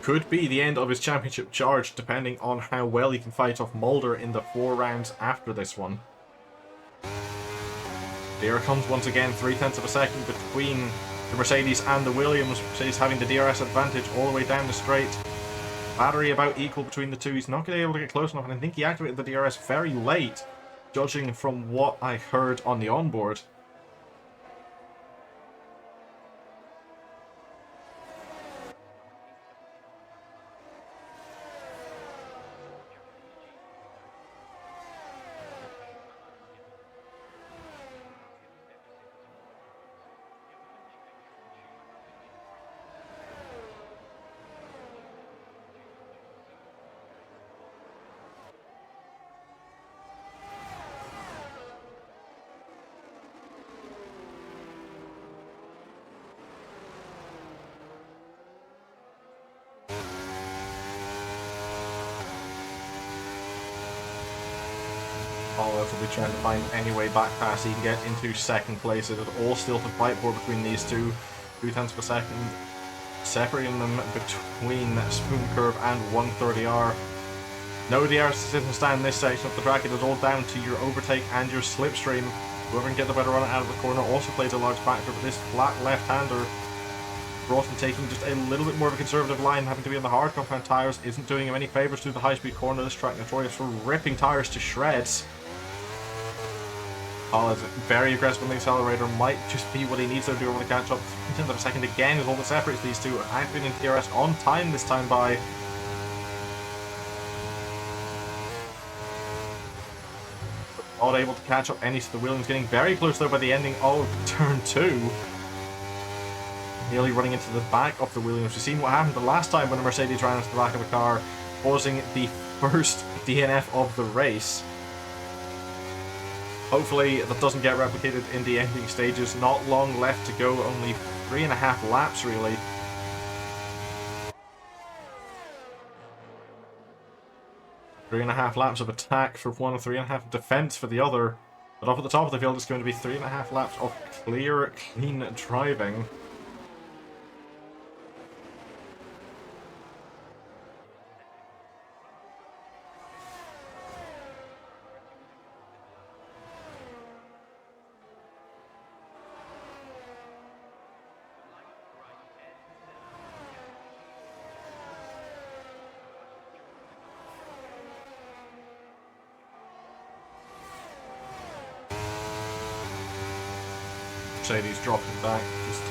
Could be the end of his championship charge, depending on how well he can fight off Mulder in the 4 rounds after this one. Here it comes once again, 0.3 of a second between the Mercedes and the Williams. Mercedes having the DRS advantage all the way down the straight. Battery about equal between the two. He's not going to be able to get close enough, and I think he activated the DRS very late, judging from what I heard on the onboard. Olive will be trying to find any way back past he can get into second place. It is all still to fight for between these two. 0.2 of a second separating them between Spoon Curve and 130R. No DRS decision stand in this section of the track. It is all down to your overtake and your slipstream. Whoever can get the better run out of the corner also plays a large factor, but this flat left-hander Broughton taking just a little bit more of a conservative line, having to be on the hard compound tires, isn't doing him any favours through the high-speed corner. This track notorious for ripping tires to shreds. Is very aggressive on the accelerator, might just be what he needs to do over to catch up. In terms of a second again is all that separates these two. Acting in DRS on time this time by. Not able to catch up any to the Williams, getting very close though by the ending of turn 2. Nearly running into the back of the Williams. We've seen what happened the last time when a Mercedes ran into the back of a car, causing the first DNF of the race. Hopefully that doesn't get replicated in the ending stages. Not long left to go, only 3.5 laps really. Three and a half laps of attack for one, 3.5 of defense for the other. But up at the top of the field, it's going to be 3.5 laps of clear, clean driving. Mercedes dropping back just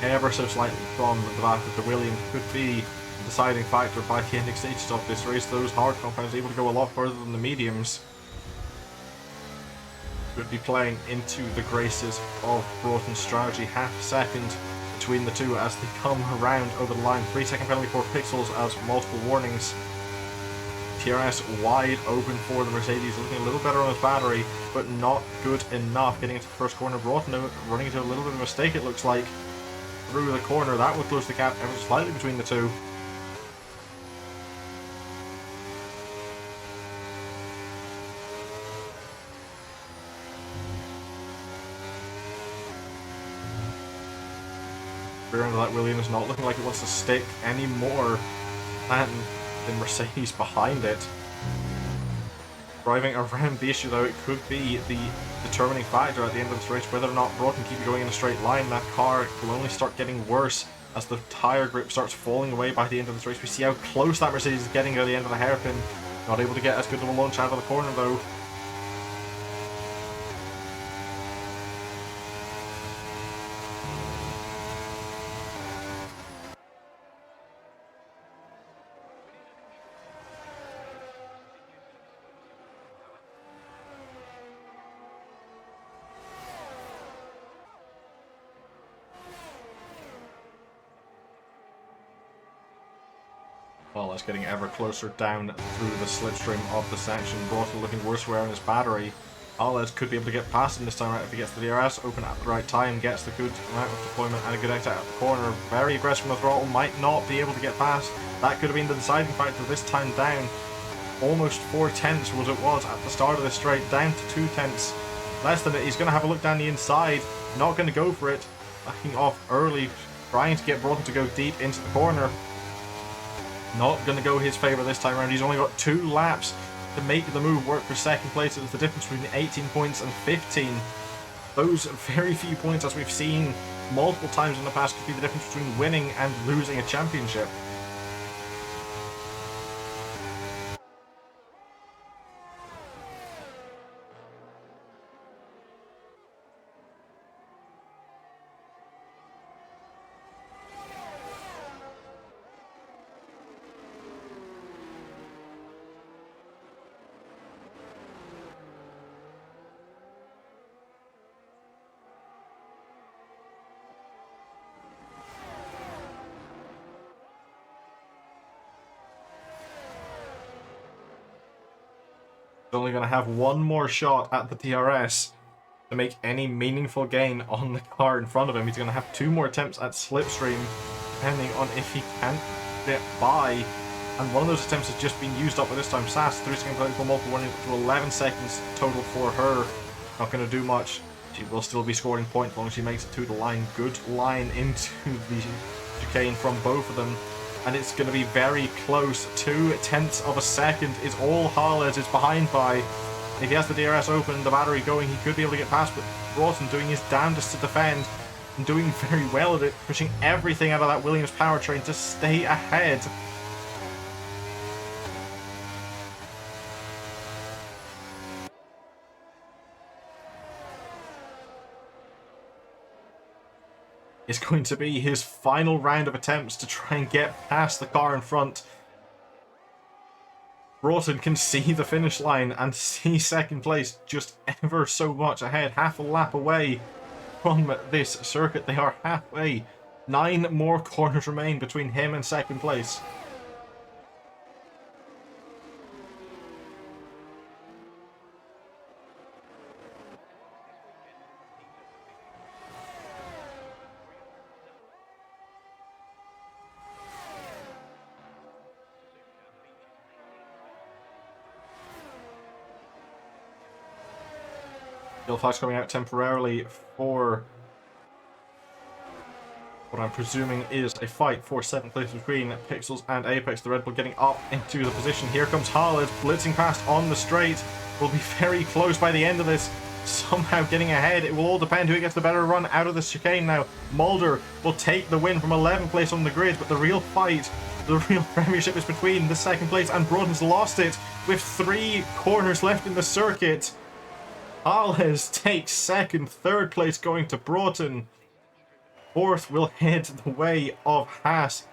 ever so slightly from the back of the Williams could be the deciding factor by the ending stages of this race. Those hard compounds able to go a lot further than the mediums. Could be playing into the graces of Broughton's strategy. Half a second between the two as they come around over the line. 3-second penalty for pixels as multiple warnings. TRS wide open for the Mercedes, looking a little better on his battery, but not good enough. Getting into the first corner, Broughton running into a little bit of a mistake, it looks like, through the corner. That would close the gap ever slightly between the two. Rear end of that Williams not looking like it wants to stick anymore, and the Mercedes behind it. Driving around the issue though, it could be the determining factor at the end of this race, whether or not Broughton keep going in a straight line. That car will only start getting worse as the tyre grip starts falling away by the end of this race. We see how close that Mercedes is getting at the end of the hairpin. Not able to get as good of a launch out of the corner though. Well, it's getting ever closer down through the slipstream of the section. Broughton looking worse wear on his battery. Alez could be able to get past him this time right if he gets the DRS open at the right time, gets the good amount of deployment and a good exit out of the corner. Very aggressive on the throttle, might not be able to get past. That could have been the deciding factor this time down. Almost 4/10 was it was at the start of the straight, down to 2/10. Less than it. He's going to have a look down the inside, not going to go for it. Backing off early, trying to get Broughton to go deep into the corner. Not going to go his favour this time around. He's only got 2 laps to make the move work for second place. It's the difference between 18 points and 15. Those very few points, as we've seen multiple times in the past, could be the difference between winning and losing a championship. Only going to have one more shot at the DRS to make any meaningful gain on the car in front of him. He's going to have 2 more attempts at slipstream, depending on if he can get by. And one of those attempts has just been used up by this time. Sass, 3-second penalty for multiple warning to 11 seconds total for her. Not going to do much. She will still be scoring points as long as she makes it to the line. Good line into the chicane from both of them. And it's going to be very close. 2/10 of a second is all Harles is behind by. If he has the DRS open, the battery going, he could be able to get past, but Broughton doing his damnedest to defend. and doing very well at it, pushing everything out of that Williams powertrain to stay ahead. It's going to be his final round of attempts to try and get past the car in front. Broughton can see the finish line and see second place just ever so much ahead, half a lap away from this circuit. They are halfway. 9 more corners remain between him and second place. Fuel flash coming out temporarily for what I'm presuming is a fight for 7th place between Pixels and Apex. The Red Bull getting up into the position. Here comes Harlett blitzing past on the straight. Will be very close by the end of this. Somehow getting ahead. It will all depend who gets the better run out of the chicane now. Mulder will take the win from 11th place on the grid, but the real fight, the real premiership is between the 2nd place and Broughton's lost it with 3 corners left in the circuit. Alves takes 2nd, 3rd place going to Broughton. 4th will head the way of Haas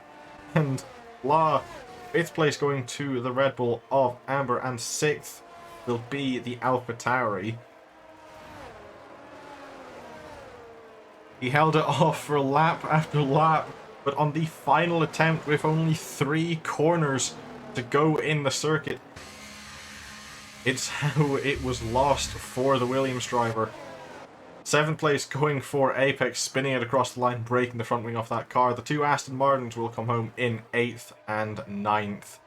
and La. 5th place going to the Red Bull of Amber, and 6th will be the AlphaTauri. He held it off for lap after lap, but on the final attempt with only 3 corners to go in the circuit, it's how it was lost for the Williams driver. 7th place going for Apex, spinning it across the line, breaking the front wing off that car. The 2 Aston Martins will come home in 8th and 9th.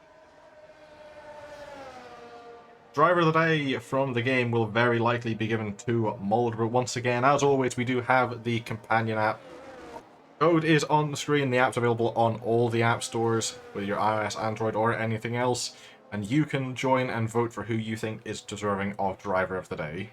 Driver of the day from the game will very likely be given to Mulder, but once again, as always, we do have the companion app. Code is on the screen. The app's available on all the app stores, whether you're iOS, Android, or anything else. And you can join and vote for who you think is deserving of Driver of the Day.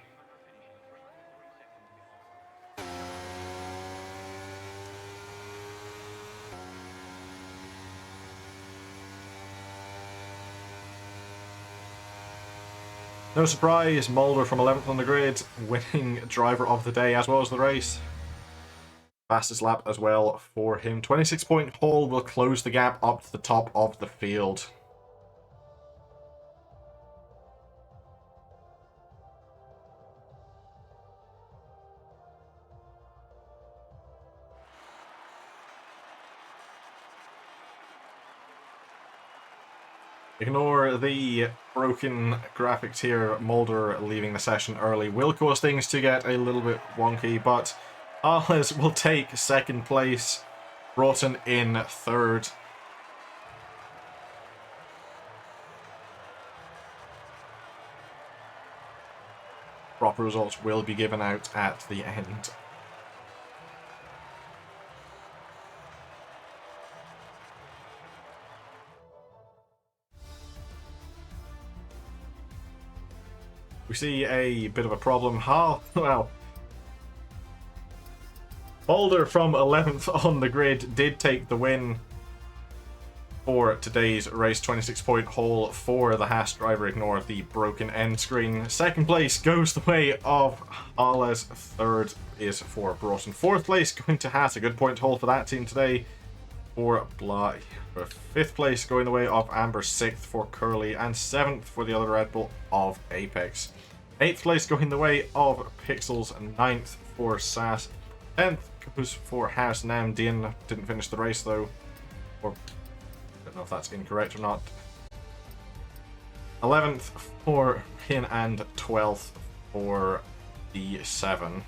No surprise, Mulder from 11th on the grid, winning Driver of the Day as well as the race. Fastest lap as well for him. 26-point haul will close the gap up to the top of the field. Ignore the broken graphics here. Mulder leaving the session early will cause things to get a little bit wonky, but Alice will take 2nd place. Broughton in 3rd. Proper results will be given out at the end. We see a bit of a problem. Well, Mulder from 11th on the grid did take the win for today's race. 26-point haul for the Haas driver. Ignore the broken end screen. 2nd place goes the way of Arles. 3rd is for Broughton. 4th place going to Haas. A good point haul for that team today. For Blah. 5th place going the way of Amber. 6th for Curly. And 7th for the other Red Bull of Apex. 8th place going the way of Pixels. And 9th for Sass. 10th goes for Haas. Nam Dien didn't finish the race though. Or I don't know if that's incorrect or not. 11th for Hin, and 12th for the 7.